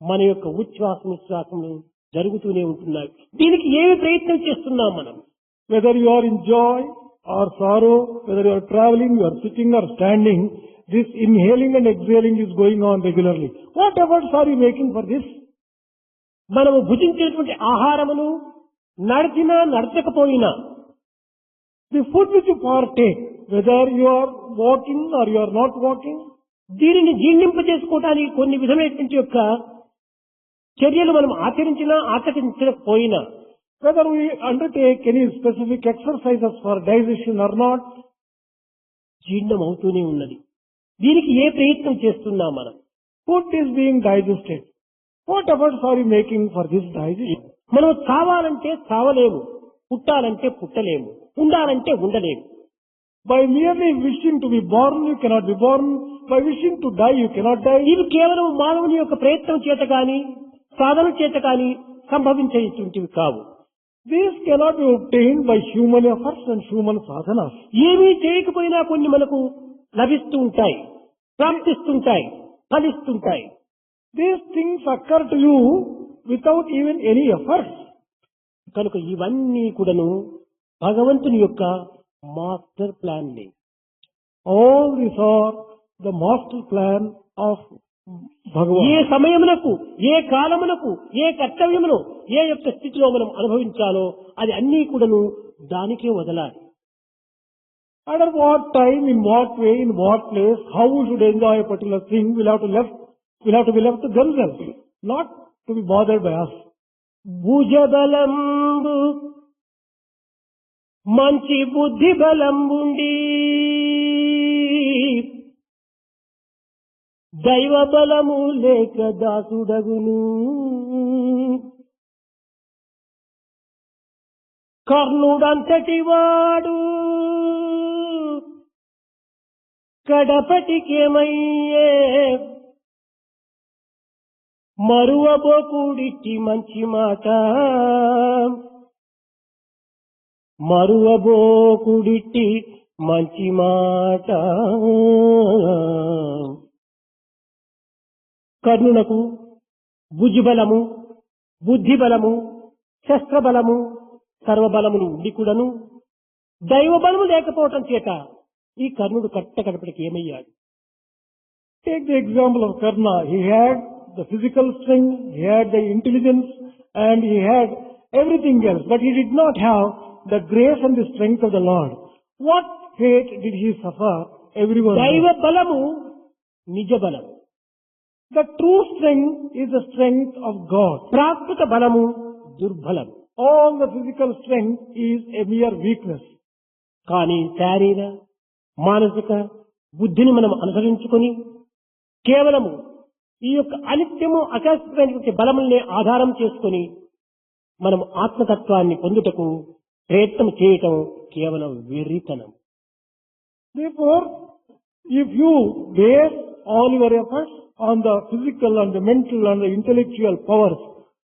Speaker 1: మన యొక్క ఉచ్ఛ్వాస నిశ్వాసములు జరుగుతూనే ఉంటున్నాయి. దీనికి ఏమి ప్రయత్నం చేస్తున్నాం మనం?
Speaker 2: Whether you are in joy or sorrow, whether you are traveling, you are sitting or standing, this inhaling and exhaling is going on regularly. What efforts are you making for this?
Speaker 1: మనము భుజించేటువంటి ఆహారమును నడిచినా నడచకపోయినా,
Speaker 2: The food which you partake, whether you are walking or you are not walking,
Speaker 1: దీనిని జీర్ణింపజేసుకోవడానికి కొన్ని విధమైనటువంటి యొక్క చర్యలు మనం ఆచరించినా ఆచరించకపోయినా,
Speaker 2: whether we undertake any specific exercises for digestion or not,
Speaker 1: జీర్ణం అవుతూనే ఉన్నది. దీనికి ఏ ప్రయత్నం చేస్తున్నాం మనం?
Speaker 2: food is being digested. What efforts are you making for this digestion?
Speaker 1: మనం చావాలంటే చావలేము, పుట్టాలంటే పుట్టలేము, ఉండాలంటే ఉండలేము.
Speaker 2: By merely wishing to be born, you cannot be born. By wishing to die, you cannot die.
Speaker 1: ఇవి కేవలం మానవుని యొక్క ప్రయత్నం చేత కానీ సాధన చేత కానీ సంభవించేటువంటివి కావు.
Speaker 2: These cannot be obtained by human efforts and human sadhanas.
Speaker 1: ఏమీ చేయకపోయినా కొన్ని మనకు లభిస్తూ ఉంటాయి, ప్రాప్తిస్తుంటాయి, ఫలిస్తుంటాయి.
Speaker 2: These things occur to you without even any efforts.
Speaker 1: కనుక ఇవన్నీ కూడాను భగవంతుని యొక్క master plan.
Speaker 2: All these are the master plan of Bhagavan.
Speaker 1: ఏ సమయమునకు, ఏ కాలమునకు, ఏ కర్తవ్యమును, ఏ యొక్క స్థితిలో మనం అనుభవించాలో అది అన్నీ కూడాను దానికే వదలాలి.
Speaker 2: At what time, in what way, in what place, how we should enjoy a particular thing will have to be left to themselves, not to be bothered by us.
Speaker 1: భుజబలంబు మంచి బుద్ధి బలంబుండి దైవ బలము లేక దాసుడగును. కర్ణుడంతటి వాడు కడపటికేమయ్యే మరువబోకుడిట్టి మంచి మాట, మరువబోకుడిట్టి మంచి మాట. కర్ణునకు భుజబలము, బుద్ధిబలము, శస్త్రబలము, సర్వబలములు ఉండి కూడాను దైవబలము లేకపోవటం చేత ఈ కర్ణుడు కట్టకడపటికి ఏమయ్యాడు?
Speaker 2: Take the example of Karna. He had the physical strength, he had the intelligence, and he had everything else, but he did not have the grace and the strength of the Lord. What fate did he suffer? Everyone
Speaker 1: దైవ
Speaker 2: knows.
Speaker 1: బలము నిజ బలము,
Speaker 2: The true strength is the strength of God.
Speaker 1: ప్రాకృత బలము దుర్బలము.
Speaker 2: All the physical strength is a mere weakness.
Speaker 1: కానీ శారీర మానసిక బుద్ధిని మనం అనుసరించుకొని కేవలము ఈ యొక్క అనిత్యము అశాశ్వతమైనటువంటి బలముల్ని ఆధారం చేసుకొని మనం ఆత్మతత్వాన్ని పొందుటకు ప్రయత్నం చేయటం కేవలం వెర్రితనం.
Speaker 2: Therefore, if you base all your efforts on the physical and the mental and the intellectual powers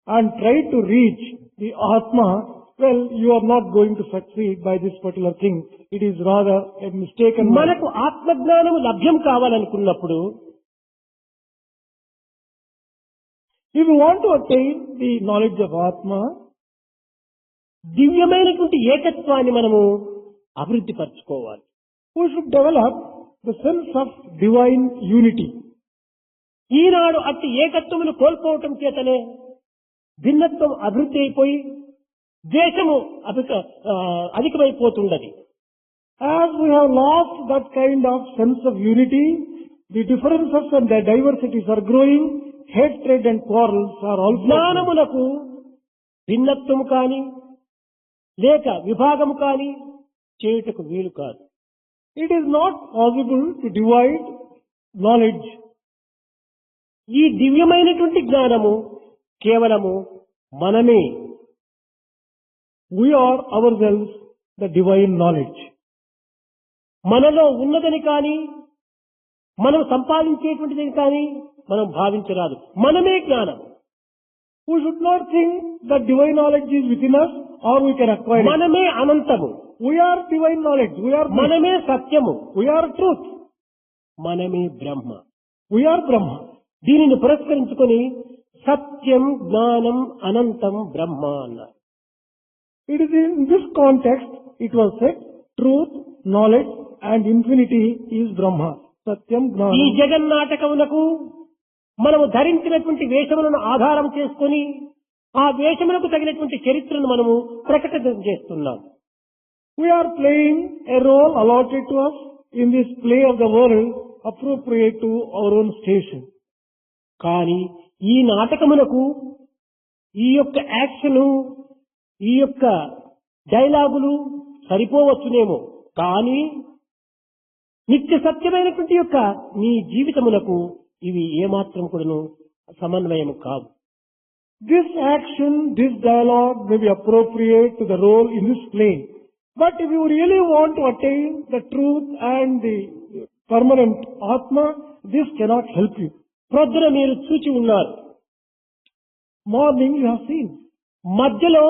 Speaker 2: and try to reach the Atma, well, you are not going to succeed by this particular thing. It is rather a mistaken one.
Speaker 1: మనకు ఆత్మజ్ఞానము లభ్యం కావాలనుకున్నప్పుడు
Speaker 2: If you want to attain the knowledge of Atma,
Speaker 1: దివ్యమైనటువంటి ఏకత్వాన్ని మనము అభివృద్ధి పరచుకోవాలి.
Speaker 2: we should develop the sense of divine unity.
Speaker 1: ఈనాడు అట్టి ఏకత్వమును కోల్పోవటం చేతనే భిన్నత్వం అభివృద్ధి అయిపోయి దేశము అధికమైపోతున్నది.
Speaker 2: As we have lost that kind of sense of unity, the differences and the diversities are growing, hatred and quarrels are also growing.
Speaker 1: జ్ఞానములకు భిన్నత్వము కాని లేక విభాగము కాని చేయుటకు వీలు కాదు.
Speaker 2: It is not possible to divide knowledge.
Speaker 1: ఈ దివ్యమైనటువంటి జ్ఞానము కేవలము మనమే.
Speaker 2: We are ourselves the divine knowledge.
Speaker 1: మనలో ఉన్నదని కానీ మనం సంపాదించేటువంటిది కానీ మనం భావించరాదు. మనమే జ్ఞానం.
Speaker 2: We should not think that divine knowledge is within us or we can acquire it.
Speaker 1: మనమే అనంతము.
Speaker 2: We are divine knowledge. We are
Speaker 1: మనమే సత్యము.
Speaker 2: We are truth.
Speaker 1: మనమే బ్రహ్మ.
Speaker 2: We are Brahma.
Speaker 1: దీనిని పురస్కరించుకొని సత్యం జ్ఞానం అనంతం బ్రహ్మ అన్నారు.
Speaker 2: It is in this context it was said, truth, knowledge and infinity is Brahma. Satyam
Speaker 1: ఈ
Speaker 2: Gnanam.
Speaker 1: జగన్నాటకమునకు మనము ధరించినటువంటి వేషములను ఆధారం చేసుకొని ఆ వేషములకు తగినటువంటి చరిత్రను మనము ప్రకటన చేస్తున్నాం.
Speaker 2: We are playing a role allotted to us in this play of the world appropriate to our own station.
Speaker 1: కానీ ఈ నాటకమునకు ఈ యొక్క యాక్షను ఈ యొక్క డైలాగులు సరిపోవచ్చునేమో, కానీ నిత్య సత్యమైనటువంటి యొక్క నీ జీవితమునకు ఇవి ఏమాత్రం కూడాను సమన్వయము కావు.
Speaker 2: This action, this dialogue may be appropriate to the role in this play. But if you really want to attain the truth and the permanent Atma, this cannot help you.
Speaker 1: ప్రొద్దున మీరు చూచి ఉన్నారు,
Speaker 2: Morning you have seen.
Speaker 1: మధ్యలో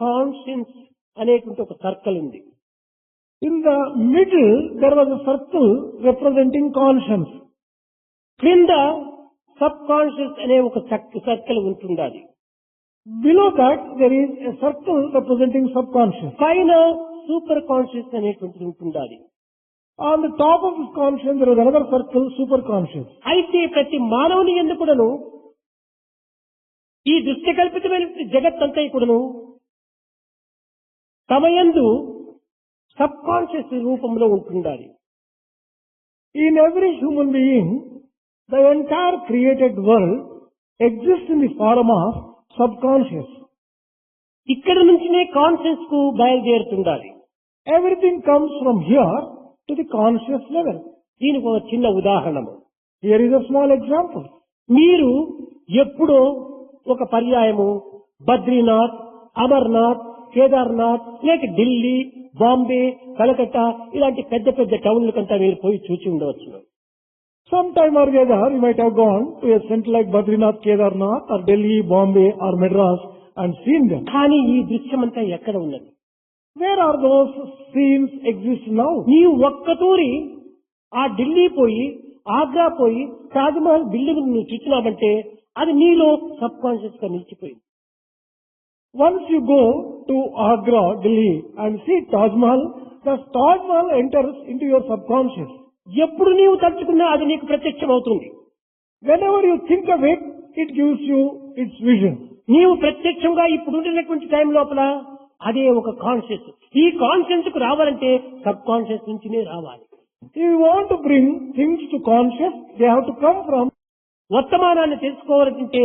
Speaker 1: conscience అనేటువంటి ఒక circle ఉంది.
Speaker 2: In the middle, there was a circle representing conscience.
Speaker 1: క్రింద sub conscious అనే ఒక సర్కిల్ ఉంటుండాలి.
Speaker 2: Below that, there is a circle representing subconscious.
Speaker 1: పైన సూపర్ కాన్షియస్ అనేటువంటిది ఉంటుండాలి.
Speaker 2: On the top of this conscience, there was another circle, superconscious.
Speaker 1: అయితే ప్రతి మానవుని యందు కూడాను ఈ దృష్టికల్పితమైన జగత్తంతా కూడాను తమయందు సబ్ కాన్షియస్ రూపంలో ఉంటుండాలి.
Speaker 2: In every human being, the entire created world exists in the form of subconscious.
Speaker 1: ఇక్కడ నుంచినే కాన్షియస్ కు బయలుదేరుతుండాలి.
Speaker 2: Everything comes from here to the conscious level.
Speaker 1: దీనికి ఒక చిన్న ఉదాహరణము.
Speaker 2: Here is a small example.
Speaker 1: మీరు ఎప్పుడో ఒక పర్యాయము బద్రీనాథ్, అమర్నాథ్, కేదార్నాథ్ లేక ఢిల్లీ, బాంబే, కలకత్తా ఇలాంటి పెద్ద పెద్ద టౌన్లకంతా మీరు పోయి చూచి ఉండవచ్చు.
Speaker 2: Sometime or the other, you might have gone to a center like Badrinath, Kedarnath, or Delhi, Bombay, or Madras and seen them.
Speaker 1: కానీ ఈ దృశ్యమంతా ఎక్కడ ఉన్నది?
Speaker 2: Where are those scenes exist now?
Speaker 1: నీవు ఒక్కతూరి ఆ ఢిల్లీ పోయి, ఆగ్రా పోయి, తాజ్మహల్ బిల్డింగ్ నువ్వు చూసినావంటే అది నీలో సబ్ కాన్షియస్ గా నిలిచిపోయింది.
Speaker 2: Once you go to Agra, Delhi and see Taj Mahal, the Taj Mahal enters into your subconscious.
Speaker 1: ఎప్పుడు నీవు తలుచుకున్నా అది నీకు ప్రత్యక్షం అవుతుంది.
Speaker 2: Whenever you think of it, it gives you its vision.
Speaker 1: నీవు ప్రత్యక్షంగా ఇప్పుడు ఉండినటువంటి టైం లోపల అదే ఒక కాన్షియస్. ఈ కాన్షియస్ కు రావాలంటే సబ్ కాన్షియస్ నుంచినే రావాలి.
Speaker 2: If you want to bring things to conscious, they have to come from.
Speaker 1: వర్తమానాన్ని తెలుసుకోవాలంటే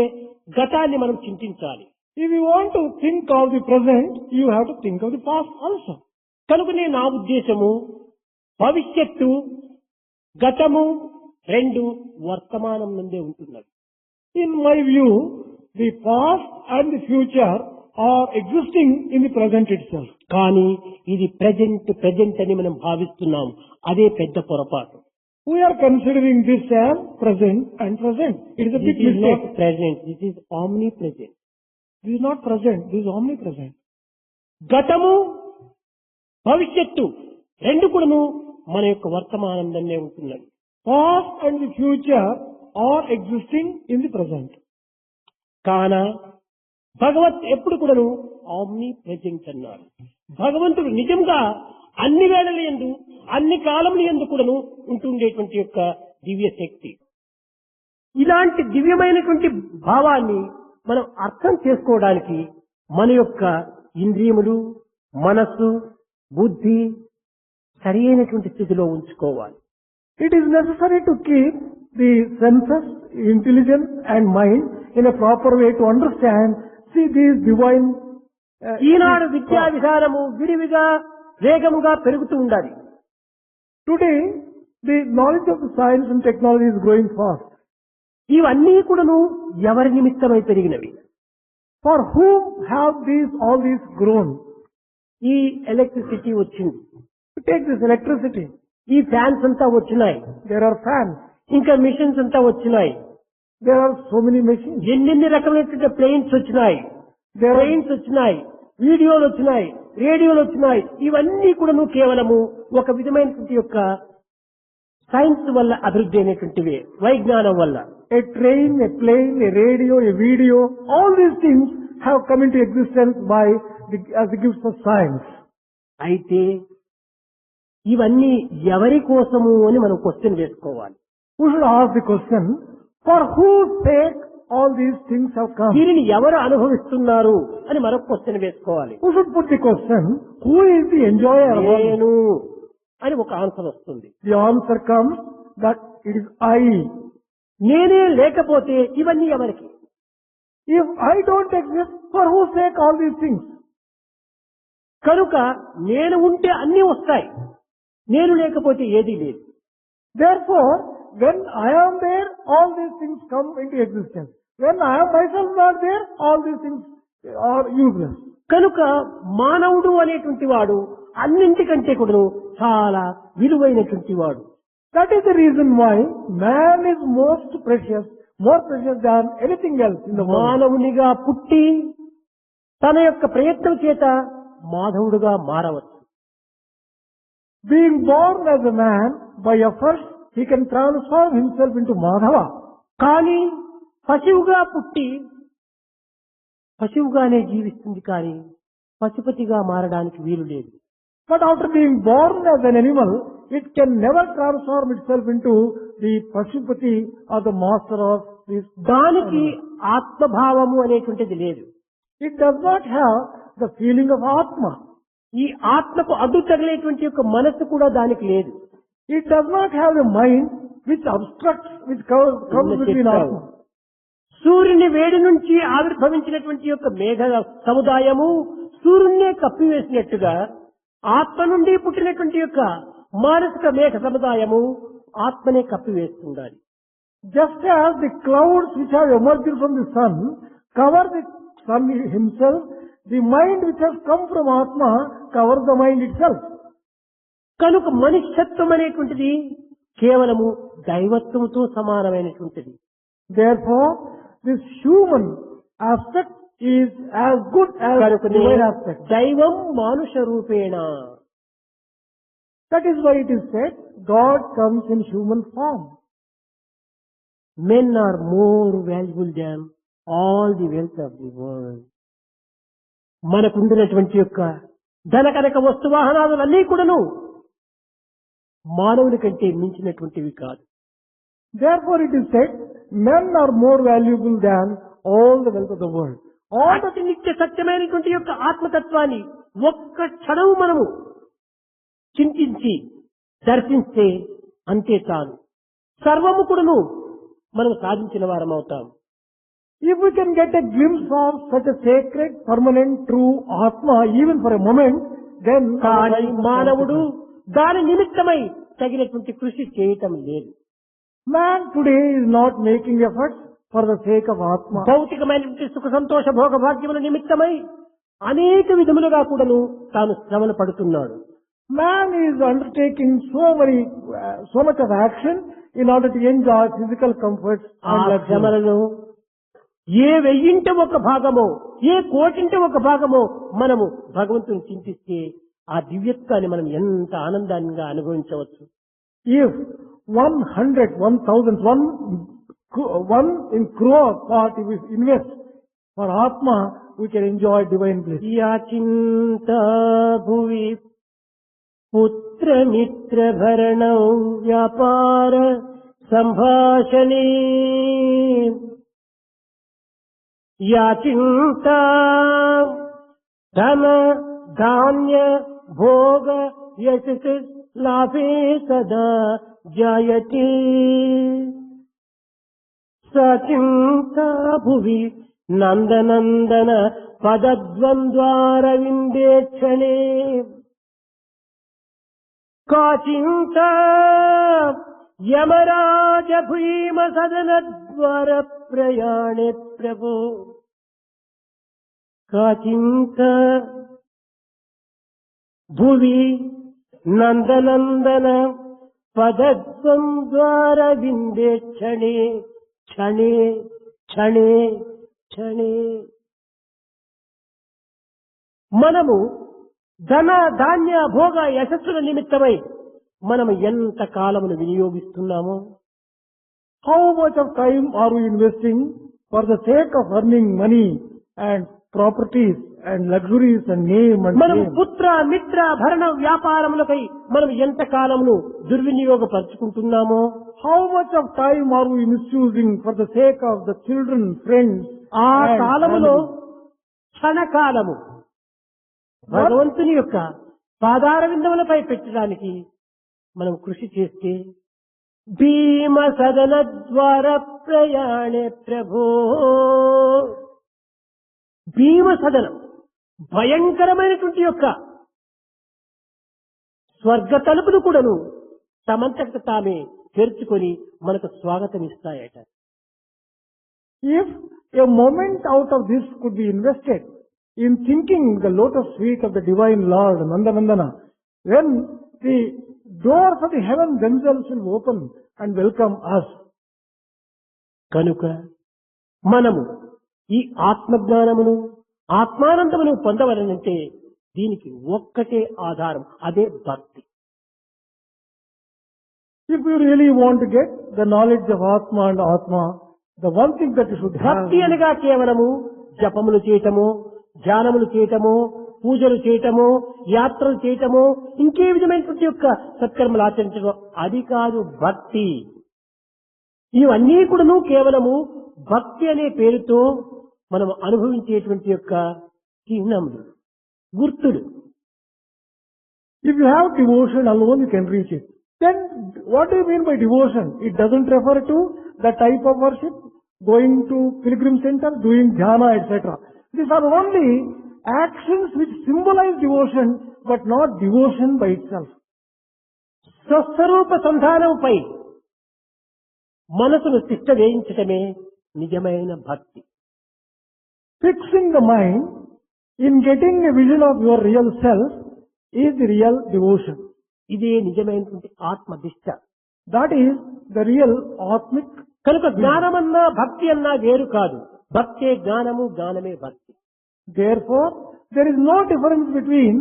Speaker 1: గతాన్ని మనం చింతించాలి.
Speaker 2: If you want to think of the present, you have to think of the past also.
Speaker 1: కనుకనే నా ఉద్దేశము భవిష్యత్తు గతము రెండు వర్తమానం నుండే ఉంటున్నది.
Speaker 2: In my view, the past and the future are existing in the present itself.
Speaker 1: కానీ ఇది ప్రెజెంట్ అని మనం భావిస్తున్నాం. అదే పెద్ద పొరపాటు.
Speaker 2: We are considering this as present and present. It is a big
Speaker 1: This is not
Speaker 2: mistake.
Speaker 1: present, this is omnipresent.
Speaker 2: This is not present, this is omnipresent.
Speaker 1: గతము భవిష్యత్తు రెండు కూడాను మన యొక్క వర్తమానంలోనే ఉంటున్నది.
Speaker 2: Past and the future are existing in the present.
Speaker 1: కాన భగవత్ ఎప్పుడు కూడాను ఆమ్ని ప్రెజెంట్ అన్నారు. భగవంతుడు నిజంగా అన్ని వేళల యందు అన్ని కాలముల యందు కూడాను ఉంటుండేటువంటి యొక్క దివ్య శక్తి. ఇలాంటి దివ్యమైనటువంటి భావాన్ని మనం అర్థం చేసుకోవడానికి మన యొక్క ఇంద్రియములు, మనస్సు, బుద్ధి సరి అయినటువంటి స్థితిలో ఉంచుకోవాలి.
Speaker 2: It is necessary to keep the senses, intelligence and mind in a proper way to understand, see these divine.
Speaker 1: ఈనాడు విద్యా విధానము విరివిగా వేగముగా పెరుగుతూ ఉండాలి.
Speaker 2: Today, the knowledge of the science and technology is growing fast.
Speaker 1: ఇవన్నీ కూడాను ఎవరి నిమిత్తమై పెరిగినవి?
Speaker 2: For whom have all these grown?
Speaker 1: ఈ ఎలక్ట్రిసిటీ వచ్చింది,
Speaker 2: To take this electricity,
Speaker 1: ఈ ఫ్యాన్స్ అంతా వచ్చినాయి,
Speaker 2: there are fans,
Speaker 1: ఇంకా మిషన్స్ అంతా వచ్చినాయి,
Speaker 2: there are so many machines,
Speaker 1: ఎన్నెన్ని రకమైనటువంటి ప్లేన్స్ వచ్చినాయి,
Speaker 2: there are
Speaker 1: ట్రైన్స్ వచ్చినాయి, వీడియోలు వచ్చినాయి, రేడియోలు వచ్చినాయి. ఇవన్నీ కూడాను కేవలము ఒక విధమైనటువంటి యొక్క సైన్స్ వల్ల అభివృద్ధి అయినటువంటివే, వైజ్ఞానం వల్ల.
Speaker 2: A train, a plane, a radio, a video, all these things have come into existence as the gifts of science.
Speaker 1: అయితే ఇవన్నీ ఎవరి కోసము అని మనం క్వశ్చన్ వేసుకోవాలి.
Speaker 2: We should ask the question, for whose sake all these things have come?
Speaker 1: దీనిని ఎవరు అనుభవిస్తున్నారు అని మరొక క్వశ్చన్ వేసుకోవాలి.
Speaker 2: We should put the question, who is the enjoyer of all this?
Speaker 1: నేను అని ఒక ఆన్సర్ వస్తుంది.
Speaker 2: The answer comes that it is I.
Speaker 1: నేనే లేకపోతే ఇవన్నీ ఎవరికి?
Speaker 2: If I don't exist, for whose sake all these things?
Speaker 1: కనుక నేను ఉంటే అన్నీ వస్తాయి, నేను లేకపోతే ఏదీ లేదు.
Speaker 2: Therefore, when I am there, all these things come into existence. When I am myself not there, all these things are useless.
Speaker 1: కనుక మానవుడు అనేటువంటి వాడు అన్నింటికంటే కూడా చాలా విలువైనటువంటి వాడు.
Speaker 2: That is the reason why man is most precious, more precious than anything else in the world.
Speaker 1: మానవునిగా పుట్టి తన యొక్క ప్రయత్నం చేత మాధవుడుగా మారవచ్చు.
Speaker 2: Being born as a man, by effort, he can transform himself into Madhava.
Speaker 1: కానీ పశువుగా పుట్టి పశువుగానే జీవిస్తుంది, కానీ పశుపతిగా మారడానికి వీలు లేదు.
Speaker 2: But after being born as an animal, it can never transform itself into the Pashupati or the master of this.
Speaker 1: దానికి ఆత్మభావము అనేటువంటిది లేదు.
Speaker 2: It does not have the feeling of Atma.
Speaker 1: ఈ ఆత్మకు అడ్డు తగిలేటువంటి యొక్క మనస్సు కూడా దానికి లేదు.
Speaker 2: It does not have the mind which obstructs, which comes between Atma.
Speaker 1: సూర్యుని వేడి నుంచి ఆవిర్భవించినటువంటి యొక్క మేఘ సముదాయము సూర్యున్నే కప్పివేసినట్టుగా ఆత్మ నుండి పుట్టినటువంటి యొక్క మానసిక మేఘ సముదాయము ఆత్మనే కప్పివేస్తుండాలి.
Speaker 2: Just as the clouds which have emerged from the sun cover the sun himself, the mind which has come from Atma covers the mind itself.
Speaker 1: కనుక మనుష్యత్వం అనేటువంటిది కేవలము దైవత్వముతో సమానమైనటువంటిది.
Speaker 2: Therefore, this human aspect is as good as the divine aspect.
Speaker 1: దైవం మానుష రూపేణ.
Speaker 2: That is why it is said, God comes in human form.
Speaker 1: Men are more valuable than all the wealth of the world. మనకుండినటువంటి యొక్క ధనకనక వస్తు వాహనాలన్నీ కూడాను మానవుని కంటే మించినటువంటివి కాదు.
Speaker 2: Therefore it is said, men are more valuable than all the wealth of the world.
Speaker 1: అతి నిత్య సత్యమైనటువంటి యొక్క ఆత్మతత్వాన్ని ఒక్క క్షణం మనము చింతించి దర్శిస్తే అంతే చాలు, సర్వము కూడాను మనం సాధించిన వారం అవుతాం.
Speaker 2: If we can get a glimpse of such a sacred, permanent, true Atma, even for a moment, then
Speaker 1: కానీ మానవుడు దాని నిమిత్తమై తగినటువంటి కృషి చేయటం లేదు.
Speaker 2: Man today is not making efforts for the sake of Atma.
Speaker 1: భౌతికమైనటువంటి సుఖ సంతోష భోగ భాగ్యముల నిమిత్తమై అనేక విధములుగా కూడాను తాను శ్రమను పడుతున్నాడు.
Speaker 2: Man is undertaking so much of action in order to enjoy physical comforts
Speaker 1: ఆ
Speaker 2: and luxury.
Speaker 1: శ్రమలను ఏ వెయ్యింట ఒక భాగమో ఏ కోటింట ఒక భాగమో మనము భగవంతుని చింతిస్తే ఆ దివ్యత్వాన్ని మనం ఎంత ఆనందంగా అనుభవించవచ్చు.
Speaker 2: If 100, 1000, one in crore part if we invest for Atma, we can enjoy divine bliss.
Speaker 1: యాచింతా భువి పుత్రమిత్ర భరణం వ్యాపార సంభాషణే యాచింతా ధన ధాన్య భోగ యశస్ లాభే సదా జాయతే సచింతా భువి నందనందన పదద్వంద్వారవిందే క్షణే కాచింత యమరాజ భీమ సదన ద్వార ప్రయాణే ప్రభు కాచింత భువి నందనందన పదద్వంద్వార విందే క్షణే క్షణే క్షణే క్షణే. మనము ధన ధాన్య భోగ యశస్సుల నిమిత్తమై మనం ఎంత కాలమును వినియోగిస్తున్నామో,
Speaker 2: How much of time are we investing for the sake of earning money and properties and luxuries and name and
Speaker 1: మనం
Speaker 2: fame?
Speaker 1: పుత్ర మిత్ర భరణ వ్యాపారములకై మనం ఎంత కాలమును దుర్వినియోగపరుచుకుంటున్నామో,
Speaker 2: How much of time are we misusing for the sake of the children, friends,
Speaker 1: ఆ
Speaker 2: and
Speaker 1: కాలములో
Speaker 2: family?
Speaker 1: క్షణకాలము భగవంతుని యొక్క పాదార విందములపై పెట్టడానికి మనం కృషి చేస్తే భీమ సదన ద్వార ప్రయాణే ప్రభో, భీమ సదనం భయంకరమైనటువంటి యొక్క స్వర్గ తలుపులు కూడాను తమంతట తామే తెరుచుకొని మనకు స్వాగతం ఇస్తాయట.
Speaker 2: If a moment out of this could be invested in thinking the lotus feet of the divine Lord, Nandanandana, then the doors of the heaven themselves will open and welcome us.
Speaker 1: కనుక మనము ఈ ఆత్మజ్ఞానమును ఆత్మానందమును పొందవలనంటే దీనికి ఒక్కటే ఆధారం, అదే భక్తి.
Speaker 2: If you really want to get the knowledge of Atma and Atma, the one thing that you should have
Speaker 1: భక్తి అనగా కేవలము జపములు చేయటము, ధ్యానములు చేయటము, పూజలు చేయటము, యాత్రలు చేయటము, ఇంకే విధమైనటువంటి యొక్క సత్కర్మలు ఆచరించడం, అది కాదు భక్తి. ఇవన్నీ కూడాను కేవలము భక్తి అనే పేరుతో మనం అనుభవించేటువంటి యొక్క చిహ్నములు, గుర్తులు.
Speaker 2: If you have devotion alone, you can reach it. Then what do you mean by devotion? It doesn't refer to the type of worship, going to pilgrim center, doing dhyana, etc. These are only actions which symbolize devotion, but not devotion by itself.
Speaker 1: స్వస్వరూప సంధానంపై మనసును శిక్ష వేయించటమే నిజమైన భక్తి.
Speaker 2: Fixing the mind in getting a vision of your real self is the real devotion.
Speaker 1: ఇదే నిజమైనటువంటి ఆత్మదిష్ట.
Speaker 2: That is the real Atmic.
Speaker 1: కనుక జ్ఞానమన్నా భక్తి అన్నా వేరు కాదు. భక్తే జ్ఞానము, జ్ఞానమే భక్తి.
Speaker 2: Therefore, there is no difference between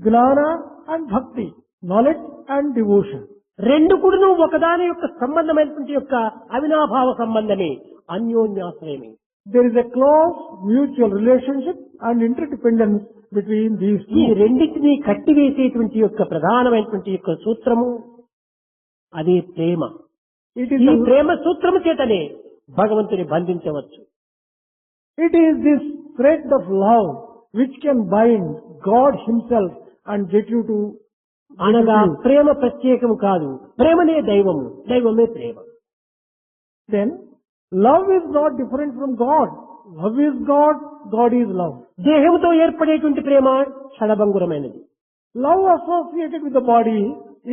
Speaker 2: Gnana and Bhakti, knowledge and devotion.
Speaker 1: రెండు కూడాను ఒకదాని యొక్క సంబంధమైనటువంటి యొక్క అవినాభావ సంబంధమే, అన్యోన్యాశ్రయమే.
Speaker 2: There is a close mutual relationship and interdependence between these
Speaker 1: ఈ
Speaker 2: two.
Speaker 1: రెండింటినీ కట్టివేసేటువంటి యొక్క ప్రధానమైనటువంటి యొక్క సూత్రము అదే ప్రేమ.
Speaker 2: It is,
Speaker 1: ఈ
Speaker 2: a,
Speaker 1: ప్రేమ సూత్రము చేతనే భగవంతుని బంధించవచ్చు.
Speaker 2: it is this thread of love which can bind God Himself and get you to.
Speaker 1: అనగా ప్రేమ ప్రత్యేకము కాదు, ప్రేమనే దైవము, దైవమే ప్రేమ.
Speaker 2: Then, love is not different from God. Love is God, God is love.
Speaker 1: దేహముతో ఏర్పడేటువంటి ప్రేమ క్షణభంగురమైనది.
Speaker 2: Love associated with the body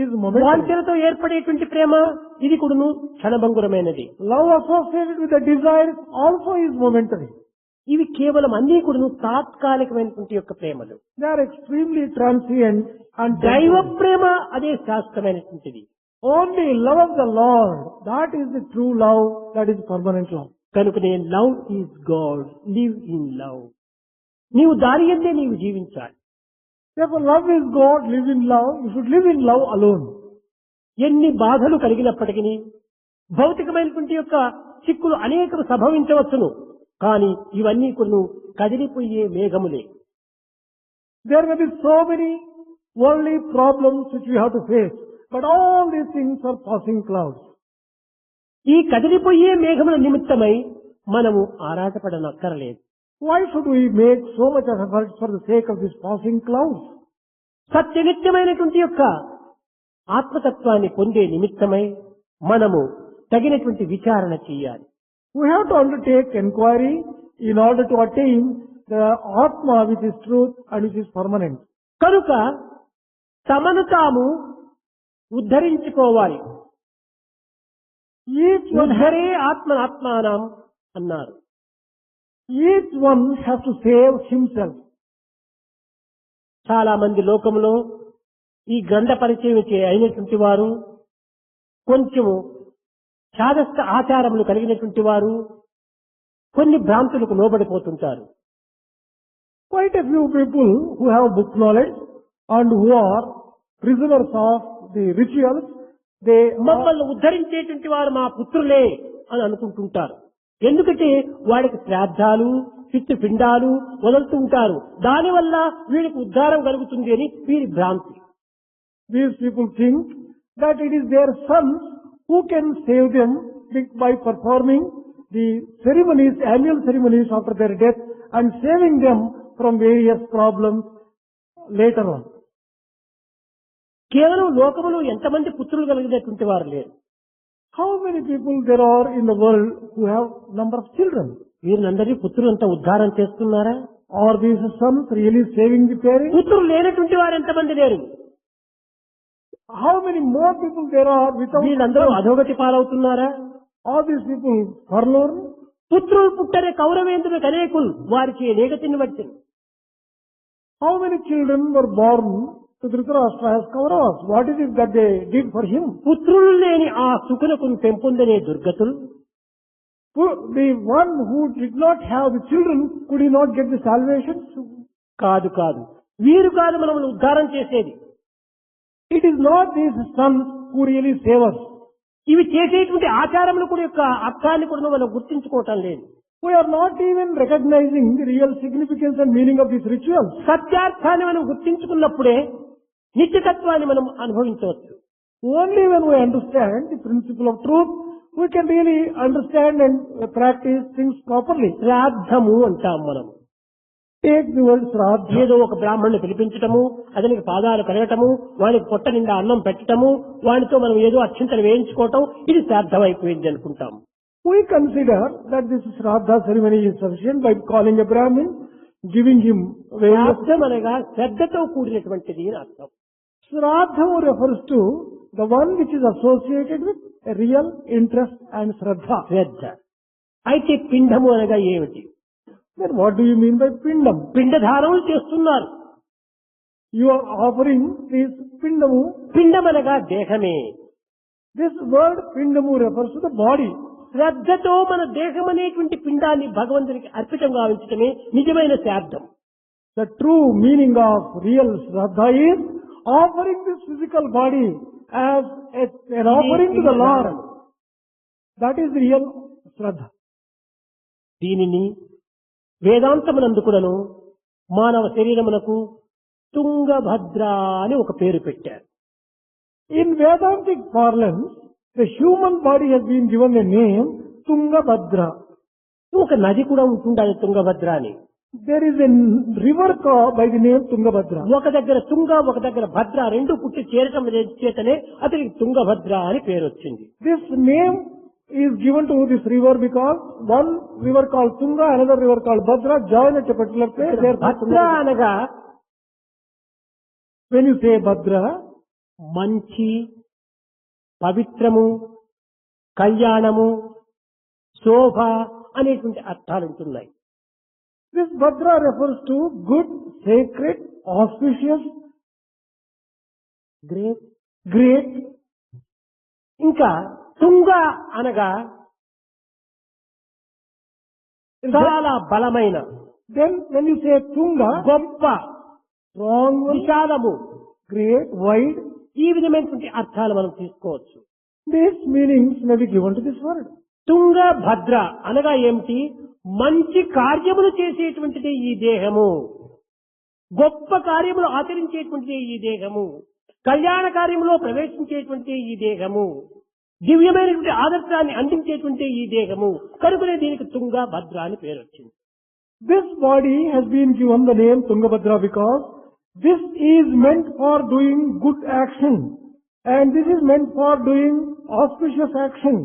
Speaker 2: is momentary.
Speaker 1: వాంఛనతో ఏర్పడేటువంటి ప్రేమ ఇది కూడాను క్షణభంగురమైనది.
Speaker 2: Love associated with the desires also is momentary.
Speaker 1: ఇవి కేవలం అన్ని కూడాను తాత్కాలికమైనటువంటి యొక్క ప్రేమలు.
Speaker 2: They are extremely transient and
Speaker 1: దైవ
Speaker 2: temporary.
Speaker 1: ప్రేమ అదే శాశ్వతమైనటువంటిది.
Speaker 2: Only love of the Lord, that is the true love, that is permanent love.
Speaker 1: కనుకనే love is God, live in love. నీవు దాని యందే నీవు జీవించాలి.
Speaker 2: Therefore, love is God, live in love. You should live in love alone.
Speaker 1: ఎన్ని బాధలు కలిగినప్పటికీ భౌతికమైనటువంటి యొక్క చిక్కులు అనేకం సంభవించవచ్చును, కానీ ఇవన్నీ కొన్ని కదిలిపోయే మేఘములే.
Speaker 2: There may be so many worldly problems which we have to face, but all these things are passing clouds.
Speaker 1: ఈ కదిలిపోయే మేఘముల నిమిత్తమై మనము ఆరాటపడనక్కరలేదు.
Speaker 2: Why should we make so much of effort for the sake of these passing clouds?
Speaker 1: సత్యనిత్యమైనటువంటి యొక్క ఆత్మతత్వాన్ని పొందే నిమిత్తమై మనము తగినటువంటి విచారణ చేయాలి.
Speaker 2: We have to undertake inquiry in order to attain the Atma which is truth and which is permanent.
Speaker 1: కనుక తమను తాము ఉద్ధరించుకోవాలి. ఉద్ధరే ఆత్మనాత్మానం అన్నారు.
Speaker 2: Each one has to save himself.
Speaker 1: చాలా మంది లోకంలో ఈ గ్రంథ పరిచయం అయినటువంటి వారు, కొంచెము చాదస్త ఆచారములు కలిగినటువంటి వారు కొన్ని భ్రాంతులకు లోబడిపోతుంటారు.
Speaker 2: Quite a few people who have book knowledge and who are prisoners of the rituals, they
Speaker 1: మమ్మల్ని ఉద్ధరించేటువంటి వారు మా పుత్రులే అని అనుకుంటుంటారు. ఎందుకంటే వాడికి శ్రాద్ధాలు పితృపిండాలు వదులుతూ ఉంటారు. దానివల్ల వీడికి ఉద్ధారం కలుగుతుంది అని వీరి భ్రాంతి.
Speaker 2: these people think that it is their sons who can save them by performing the ceremonies, annual ceremonies after their death and saving them from various problems later on.
Speaker 1: కేవలం లోకములో ఎంతమంది పుత్రులు కలిగినటువంటి వారు లేరు.
Speaker 2: How many people there are in the world who have number of children?
Speaker 1: వీరినందరినీ పుత్రులంతా ఉద్ధారం చేస్తున్నారా?
Speaker 2: Are these sons really saving the parents?
Speaker 1: పుత్రులు లేనటువంటి వారు ఎంతమంది లేరు?
Speaker 2: How many more people there are without
Speaker 1: వీళ్ళందరూ
Speaker 2: sons?
Speaker 1: అధోగతి పాలవుతున్నారా?
Speaker 2: Are these people forlorn?
Speaker 1: పుత్రులు పుట్టరే కౌరవేంద్రులకు అనేకులు వారికి నేగతిని వచ్చి
Speaker 2: How many children were born to Dhritarashtra as Kauravas? What is it that they did for him?
Speaker 1: పుత్రులు లేని ఆ సుకునకు పెంపొందనే దుర్గతులు
Speaker 2: The one who did not have the children, could he not get the salvation?
Speaker 1: కాదు కాదు, వీరు కాదు మనల్ని ఉద్ధారం చేసేది.
Speaker 2: It is not these sons who really save us.
Speaker 1: ఇవి చేసేటువంటి ఆచారములు కూడా యొక్క అర్థాన్ని కూడా మనం గుర్తించుకోవటం లేదు.
Speaker 2: We are not even recognizing the real significance and meaning of these rituals.
Speaker 1: సత్యార్థాన్ని మనం గుర్తించుకున్నప్పుడే నిత్యతత్వాన్ని మనం అనుభవించవచ్చు.
Speaker 2: Only when we understand the principle of truth, we can really understand and practice things properly.
Speaker 1: శ్రాద్ధము అంటాం మనం.
Speaker 2: Take the word Shraddha.
Speaker 1: ఏదో ఒక బ్రాహ్మణుని పిలిపించటము, అతనికి పాదాలు కడగటము, వానికి పొట్ట నిండా అన్నం పెట్టటము, వానితో మనం ఏదో అత్యంతలు వేయించుకోవటం, ఇది శ్రాద్ధం అయిపోయింది అనుకుంటాం.
Speaker 2: We consider that this Shraddha ceremony is sufficient by calling a Brahmin, giving him various.
Speaker 1: శ్రాద్ధం అనగా శ్రద్ధతో కూడినటువంటిది అని అర్థం.
Speaker 2: Shraddha refers to the one which is associated with a real interest and Shraddha.
Speaker 1: శ్రద్ధ. అయితే పిండము అనగా ఏమిటి?
Speaker 2: Then what do you mean by Pindam?
Speaker 1: పిండధారములు చేస్తున్నారు.
Speaker 2: You are offering this Pindamu.
Speaker 1: పిండం అనగా దేహమే.
Speaker 2: This word Pindamu refers to the body.
Speaker 1: శ్రద్ధతో మన దేహం అనేటువంటి పిండాన్ని భగవంతునికి అర్పితం గావించటమే నిజమైన శ్రాద్ధం.
Speaker 2: The true meaning of real Shraddha is offering this physical body as an offering to the Lord. That is the real Shraddha.
Speaker 1: దీనిని వేదాంతమునందుకులను మానవ శరీరమునకు తుంగభద్ర అని ఒక పేరు పెట్టారు.
Speaker 2: In Vedantic parlance, the human body has been given a name, Tungabhadra.
Speaker 1: ఒక నది కూడా ఉంటుండాలి తుంగభద్ర అని.
Speaker 2: There is a river by the name Tungabhadra.
Speaker 1: ఒక దగ్గర తుంగ, ఒక దగ్గర భద్ర, రెండు పుట్టి చేరటం చేతనే అతనికి తుంగభద్ర అని పేరు వచ్చింది.
Speaker 2: This name is given to this river because one river called Tunga, another river called Bhadra join at a particular place.
Speaker 1: భద్ర అనగా
Speaker 2: When you say Bhadra,
Speaker 1: మంచి, పవిత్రము, కళ్యాణము, శోభ అనేటువంటి అర్థాలు ఉంటున్నాయి.
Speaker 2: this Bhadra refers to good, sacred, auspicious, great.
Speaker 1: ఇంకా తుంగ అనగా చాలా బలమైన,
Speaker 2: Then when you say Tunga,
Speaker 1: గొప్ప,
Speaker 2: strong,
Speaker 1: విశాలము,
Speaker 2: great, wide,
Speaker 1: ఈ విధమైనటువంటి అర్థాలు మనం తీసుకోవచ్చు.
Speaker 2: these meanings may be given to this word.
Speaker 1: తుంగ భద్ర అనగా ఏమిటి? మంచి కార్యములు చేసేటువంటిది ఈ దేహము, గొప్ప కార్యములు ఆచరించేటువంటిది ఈ దేహము, కళ్యాణ కార్యములో ప్రవేశించేటువంటి ఈ దేహము, దివ్యమైనటువంటి ఆదర్శాన్ని అందించేటువంటి ఈ దేహము, కనుకనే దీనికి తుంగ భద్ర అని పేరు వచ్చింది.
Speaker 2: This body has been given the name Tungabhadra because this is meant for doing good action, and this is meant for doing auspicious action,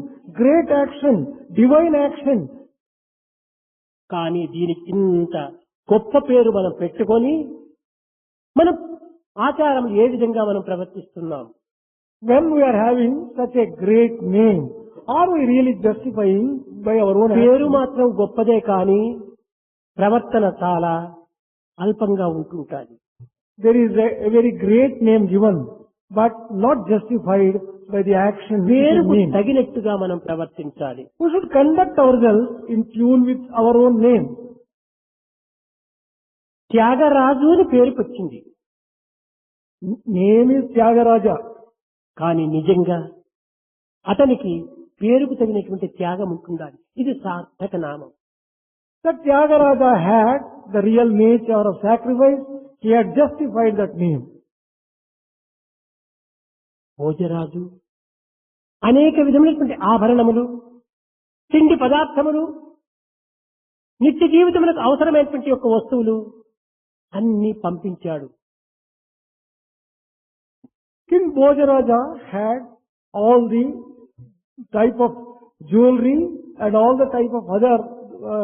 Speaker 2: great action, divine action.
Speaker 1: కానీ దీనికి ఇంత గొప్ప పేరు మనం పెట్టుకొని మనం ఆచారం ఏ విధంగా మనం ప్రవర్తిస్తున్నాం?
Speaker 2: When we are having such a great name, are we really justifying by our own
Speaker 1: పేరు
Speaker 2: action?
Speaker 1: మాత్రం గొప్పదే కానీ ప్రవర్తన చాలా అల్పంగా ఉంటుంటాది.
Speaker 2: There is a very great name given, but not justified by the action which it
Speaker 1: పేరుకు
Speaker 2: means.
Speaker 1: తగినట్టుగా మనం ప్రవర్తించాలి.
Speaker 2: We should conduct ourselves in tune with our own name.
Speaker 1: Tyagaraju అని పేరు వచ్చింది.
Speaker 2: Name is Tyagaraja.
Speaker 1: కానీ నిజంగా అతనికి పేరుకు తగినటువంటి త్యాగం ఉంటుండాలి. ఇది సార్థక నామం.
Speaker 2: That Tyagaraja had the real nature of sacrifice. He had justified that name.
Speaker 1: Bhojaraju అనేక విధమైనటువంటి ఆభరణములు, తిండి పదార్థములు, నిత్య జీవితములకు అవసరమైనటువంటి యొక్క వస్తువులు అన్ని పంపించాడు.
Speaker 2: King Bhojaraja had all the type of jewelry and all the type of other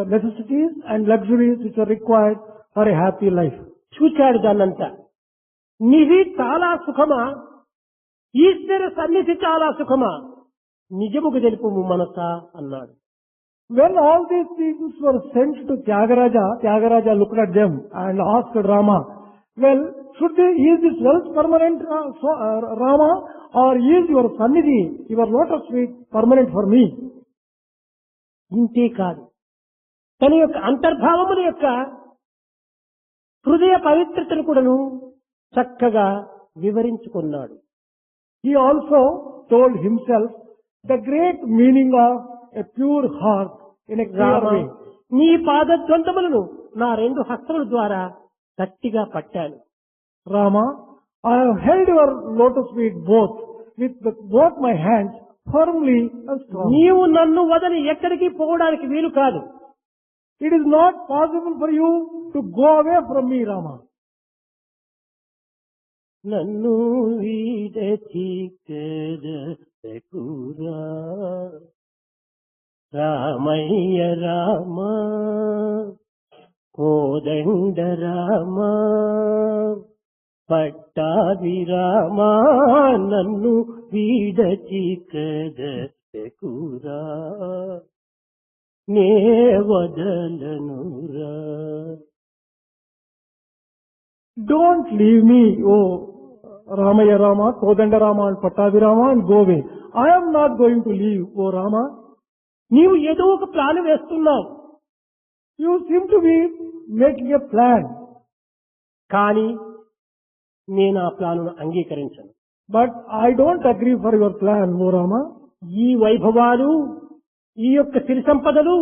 Speaker 2: necessities and luxuries which are required for a happy life.
Speaker 1: చూచాడు దాన్నంతా. నిధి చాలా సుఖమా, ఈశ్వర సన్నిధి చాలా సుఖమా, నిజముకు తెలుపు మనసా అన్నాడు.
Speaker 2: When all these things were sent to Tyagaraja, Tyagaraja looked at them and asked Rama, well, is this wealth permanent, Rama, or is your sannidhi, your lotus feet permanent for me?
Speaker 1: ఇంతే కాదు, తన యొక్క అంతర్భావముల యొక్క హృదయ పవిత్రతను కూడాను చక్కగా వివరించుకున్నాడు.
Speaker 2: He also told himself the great meaning of a pure heart in a clear way.
Speaker 1: నీ పాదద్వంతములను నా రెండు హస్తముల ద్వారా గట్టిగా పట్టాను.
Speaker 2: Rama, I have held your lotus feet both with both my hands firmly and strongly.
Speaker 1: నీవు నన్ను వదిలి ఎక్కడికి పోవడానికి వీలు కాదు.
Speaker 2: It is not possible for you to go away from me, Rama.
Speaker 1: నన్ను వీడచికూరా రామయ్య రామ, కోదండ రామ, పట్టాభిరామ, నన్ను వీడచికూరా నే వదలనురా.
Speaker 2: Don't leave me, oh Ramaya Rama, Kodanda Rama and Pattabhirama, and go away. I am not going to leave, oh Rama.
Speaker 1: నీవు ఏదో ఒక plan వేస్తున్నావు.
Speaker 2: You seem to be making a plan.
Speaker 1: కానీ నేను ఆ ప్లానును అంగీకరించను.
Speaker 2: But I don't agree for your plan, oh Rama.
Speaker 1: ఈ వైభవాలు, ఈ యొక్క సిరి సంపదలు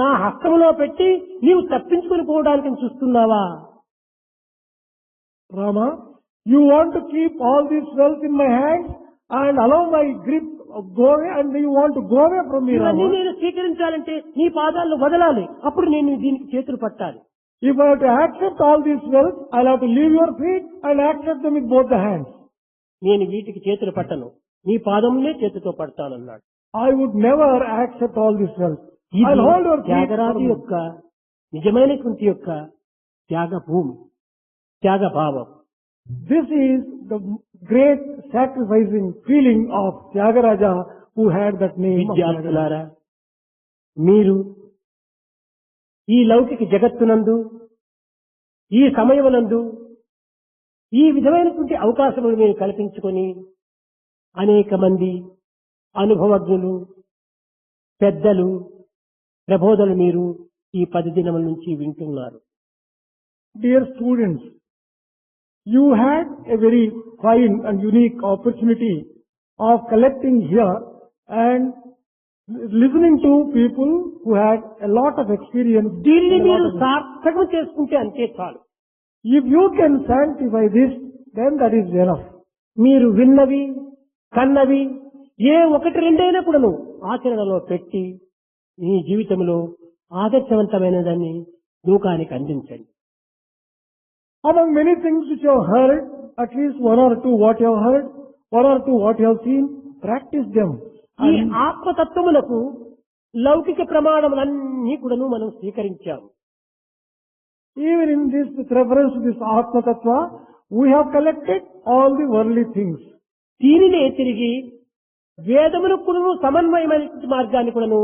Speaker 1: నా హస్తంలో పెట్టి నీవు తప్పించుకుని పోవడానికి చూస్తున్నావా?
Speaker 2: Rama, you want to keep all this wealth in my hands and allow my grip of go away, and you want to go away from me,
Speaker 1: ఇవన్నీ
Speaker 2: Rama.
Speaker 1: నేను స్వీకరించాలంటే నీ పాదాలను వదలాలి, అప్పుడు నేను దీనికి చేతులు పట్టాలి.
Speaker 2: If I have to accept all this wealth, I'll have to leave your feet and accept them with both the hands.
Speaker 1: నేను వీటికి చేతులు పట్టను, నీ పాదమునే చేతితో పడతానన్నాడు.
Speaker 2: I would never accept all this wealth.
Speaker 1: ఇది
Speaker 2: I'll hold your feet.
Speaker 1: Tyagaraju
Speaker 2: for me.
Speaker 1: యొక్క నిజమైనటువంటి యొక్క త్యాగ భూమి, త్యాగ భావం.
Speaker 2: This is the great sacrificing feeling of Tyagaraja, who had that name of Tyagaraja.
Speaker 1: విద్యార్థులారా, మీరు ఈ లౌకిక జగత్తునందు, ఈ సమయమునందు ఈ విధమైనటువంటి అవకాశములు మీరు కల్పించుకొని అనేక మంది అనుభవజ్ఞులు, పెద్దలు ప్రబోధలు మీరు ఈ 10 దినముల నుంచి వింటున్నారు.
Speaker 2: Dear students, you had a very fine and unique opportunity of collecting here and listening to people who had a lot of experience.
Speaker 1: దీన్ని
Speaker 2: and a lot
Speaker 1: మీరు
Speaker 2: of-
Speaker 1: సార్థకం చేసుకుంటే అంతే చాలు.
Speaker 2: If you can sanctify this, then that is enough.
Speaker 1: మీరు విన్నవి, కన్నవి ఏ ఒకటి రెండైనా కూడాను ఆచరణలో పెట్టి మీ జీవితంలో ఆదర్శవంతమైన దాన్ని లోకానికి అందించండి.
Speaker 2: Among many things which you have heard, at least one or two what you have heard, one or two what you have seen, practice them.
Speaker 1: ఈ
Speaker 2: And
Speaker 1: ఆత్మతత్వములకు లౌకిక ప్రమాణములన్నీ కూడాను మనం స్వీకరించాము.
Speaker 2: even in this, with reference to this Atma Tattva, we have collected all the worldly things.
Speaker 1: దీనినే తిరిగి వేదములకు కూడాను సమన్వయమైన మార్గాన్ని కూడాను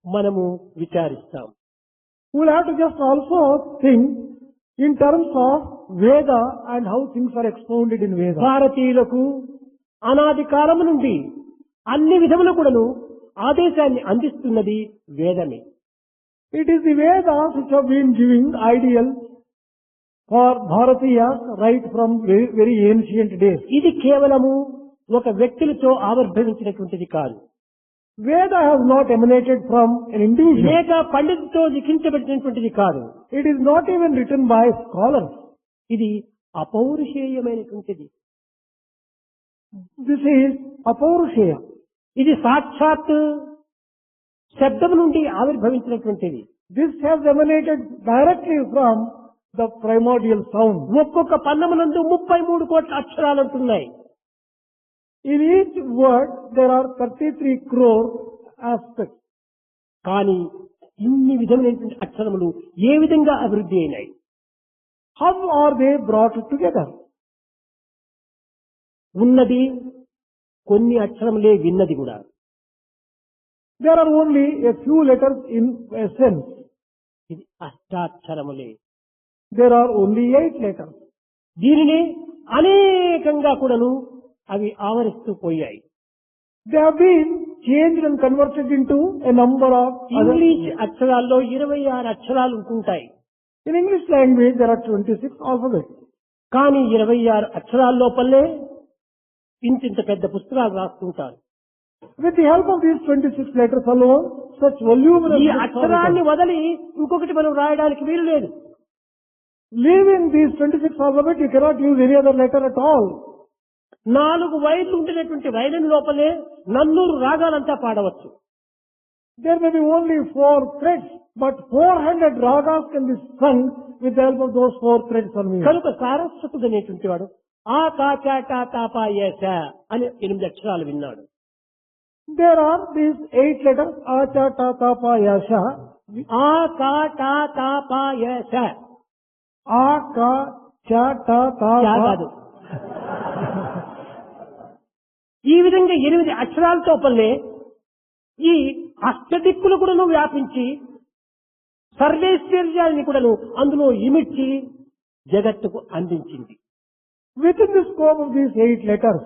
Speaker 1: మనము విచారిస్తాం.
Speaker 2: We'll have to just also think in terms of Veda and how things are expounded in Veda.
Speaker 1: భారతీయులకు అనాది కాలము నుండి అన్ని విధములు కూడాను ఆదేశాన్ని అందిస్తున్నది వేదమే.
Speaker 2: It is the Vedas which have been giving ideals for Bharatiyas right from very, very ancient days.
Speaker 1: ఇది కేవలము ఒక వ్యక్తులతో ఆవిర్భవించినటువంటిది కాదు.
Speaker 2: Veda has not emanated from an individual.
Speaker 1: లేక పండితుతో లిఖించబడినటువంటిది కాదు.
Speaker 2: It is not even written by scholars.
Speaker 1: ఇది అపౌరుషేయమైనటువంటిది.
Speaker 2: This is Apaurushaya.
Speaker 1: ఇది సాక్షాత్ శబ్దం నుండి ఆవిర్భవించినటువంటిది.
Speaker 2: This has emanated directly from the primordial sound.
Speaker 1: ఒక్కొక్క పన్నమునందు 33 కోట్ల అక్షరాలు ఉంటున్నాయి.
Speaker 2: In each word there are 33 crore aspects.
Speaker 1: కానీ ఇన్ని విధమైనటువంటి అక్షరములు ఏ విధంగా అభివృద్ధి అయినాయి?
Speaker 2: How are they brought together?
Speaker 1: ఉన్నది కొన్ని అక్షరములే, విన్నది కూడా.
Speaker 2: There are only a few letters in essence.
Speaker 1: ఇది అష్టాక్షరములే.
Speaker 2: There are only 8 letters.
Speaker 1: దీనిని అనేకంగా కూడాను అవి ఆవరిస్తూ పోయాయి.
Speaker 2: They have been changed and converted into a number of
Speaker 1: English అక్షరాల్లో 26 అక్షరాలు ఉంటుంటాయి.
Speaker 2: In English language there are 26 alphabets.
Speaker 1: కానీ 26 అక్షరాల లోపలే ఇంత పెద్ద పుస్తకాలు రాస్తుంటారు.
Speaker 2: With the help of these 26 letters alone, such voluminous
Speaker 1: ఈ
Speaker 2: books are
Speaker 1: అక్షరాన్ని
Speaker 2: written.
Speaker 1: వదిలి ఇంకొకటి మనం రాయడానికి వీలు లేదు.
Speaker 2: Leaving these 26 alphabet, you cannot use any other letter at all.
Speaker 1: 4 వైర్లు ఉంటున్నటువంటి వైలిన్ లోపలే 400 రాగాలంతా పాడవచ్చు.
Speaker 2: There may be only 4 threads, but 400 ragas can be sung with the help of those 4 threads only.
Speaker 1: కనుక సారస్వతుడు అనేటువంటి వాడు ఆ కా చా టా తా పా యా సా అని 8 అక్షరాలు విన్నాడు.
Speaker 2: There are these 8 letters, A, Cha, Ta, Ta, Pa, Ya, Sha.
Speaker 1: ఆ కా టా తా పా yeah saw.
Speaker 2: A, Ka, Cha, Ta, Ta,
Speaker 1: yeah
Speaker 2: Pa.
Speaker 1: కాదు. ఈ విధంగా 8 అక్షరాలతో పల్లె ఈ అష్టదిక్కులు కూడాను వ్యాపించి సర్వేశ్వర్యాన్ని కూడాను అందులో ఇమిడ్చి జగత్తుకు అందించింది.
Speaker 2: Within the scope of these 8 letters,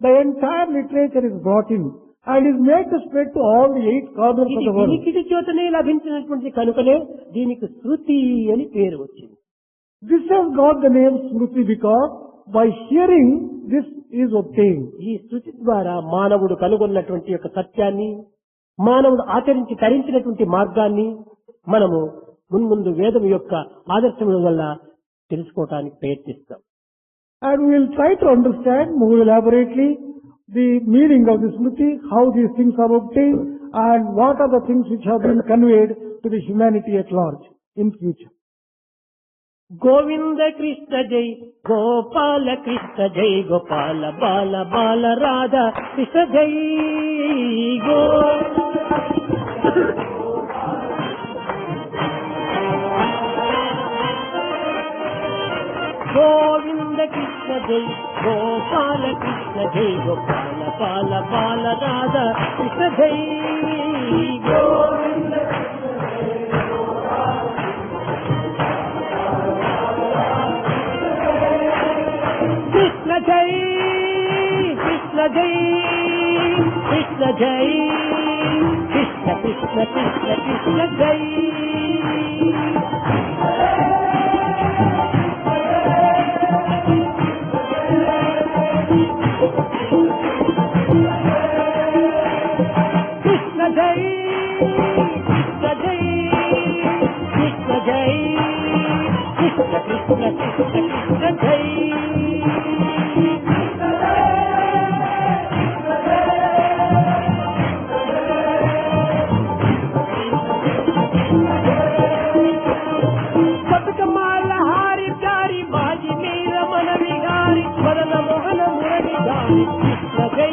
Speaker 2: the entire literature is brought in and is made to spread to all the 8 corners of
Speaker 1: ఇది
Speaker 2: the world.
Speaker 1: వినికిడి చేతనే లభించినటువంటి కనుకనే దీనికి శృతి అని పేరు వచ్చింది.
Speaker 2: This has got the name Smriti because by hearing this is obtained.
Speaker 1: ఈ శృతి ద్వారా మానవుడు కనుగొన్నటువంటి యొక్క సత్యాన్ని, మానవుడు ఆచరించి తరించినటువంటి మార్గాన్ని మనము మున్ముందు వేదం యొక్క ఆదర్శముల వల్ల తెలుసుకోవటానికి ప్రయత్నిస్తాం.
Speaker 2: And we will try to understand more elaborately the meaning of the Smriti, how these things are obtained, and what are the things which have been conveyed to the humanity at large in future.
Speaker 1: Govinda Krishna జై గోపాల కృష్ణ జై గోపాల బాల బాల రాధా కృష్ణ జై go Govinda Krishna జై గోపాల కృష్ణ జై గోపాల బాల బాల రాధా కృష్ణ జై గోవింద కృష్ణ జై కృష్ణ జై కృష్ణ జై కృష్ణ కృష్ణ కృష్ణ కృష్ణ జై కృష్ణ జై కృష్ణ జై కృష్ణ జై కృష్ణ కృష్ణ కృష్ణ కృష్ణ జై బతుకమ్మాళ్ళ హారి గారి బాజి మీర మనవి గారి వదన మోహన మురళి గారి కృష్ణ జై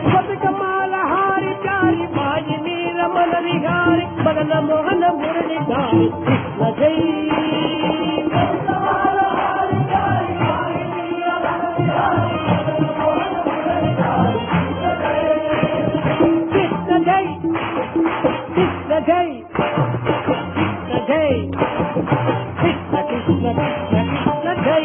Speaker 1: బతుకమ్మాళ్ళ హారి గారి బాజి మీర మనవి గారి వదన మోహన మురళి గారి కృష్ణ జై కృష్ణ జై కృష్ణ జై కృష్ణ జై కృష్ణ కృష్ణ కృష్ణ కృష్ణ జై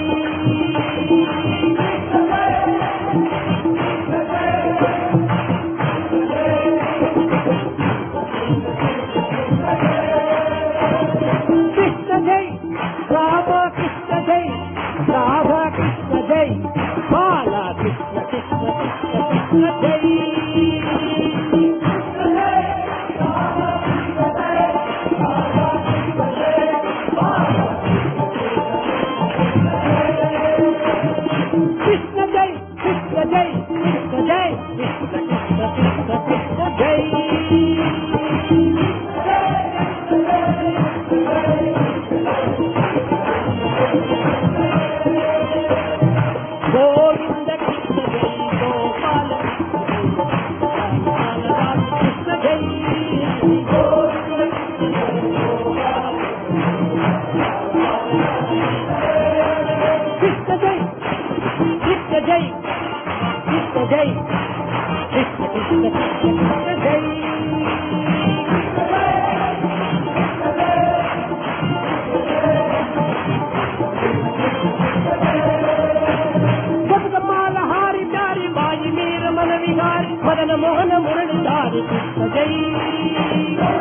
Speaker 1: మదన మోహన మురళి దారి కృష్ణ జై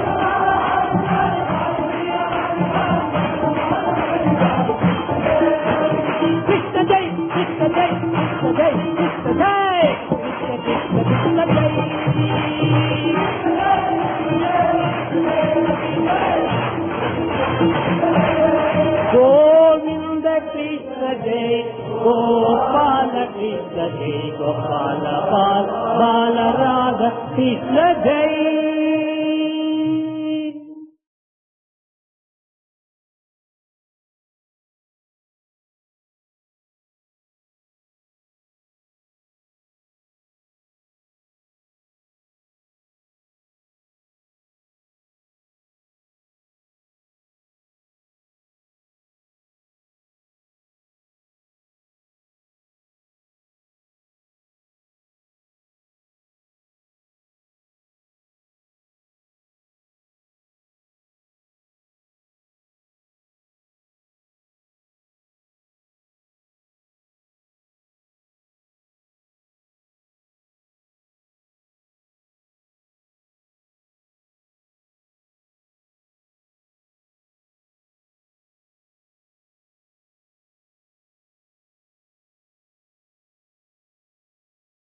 Speaker 1: కృష్ణ జై కృష్ణ జై కృష్ణ జై కృష్ణ జై కృష్ణ కృష్ణ జై గోవింద కృష్ణ జై గోపాల కృష్ణ జై గోపాల బాల బాల రాధ కృష్ణ జై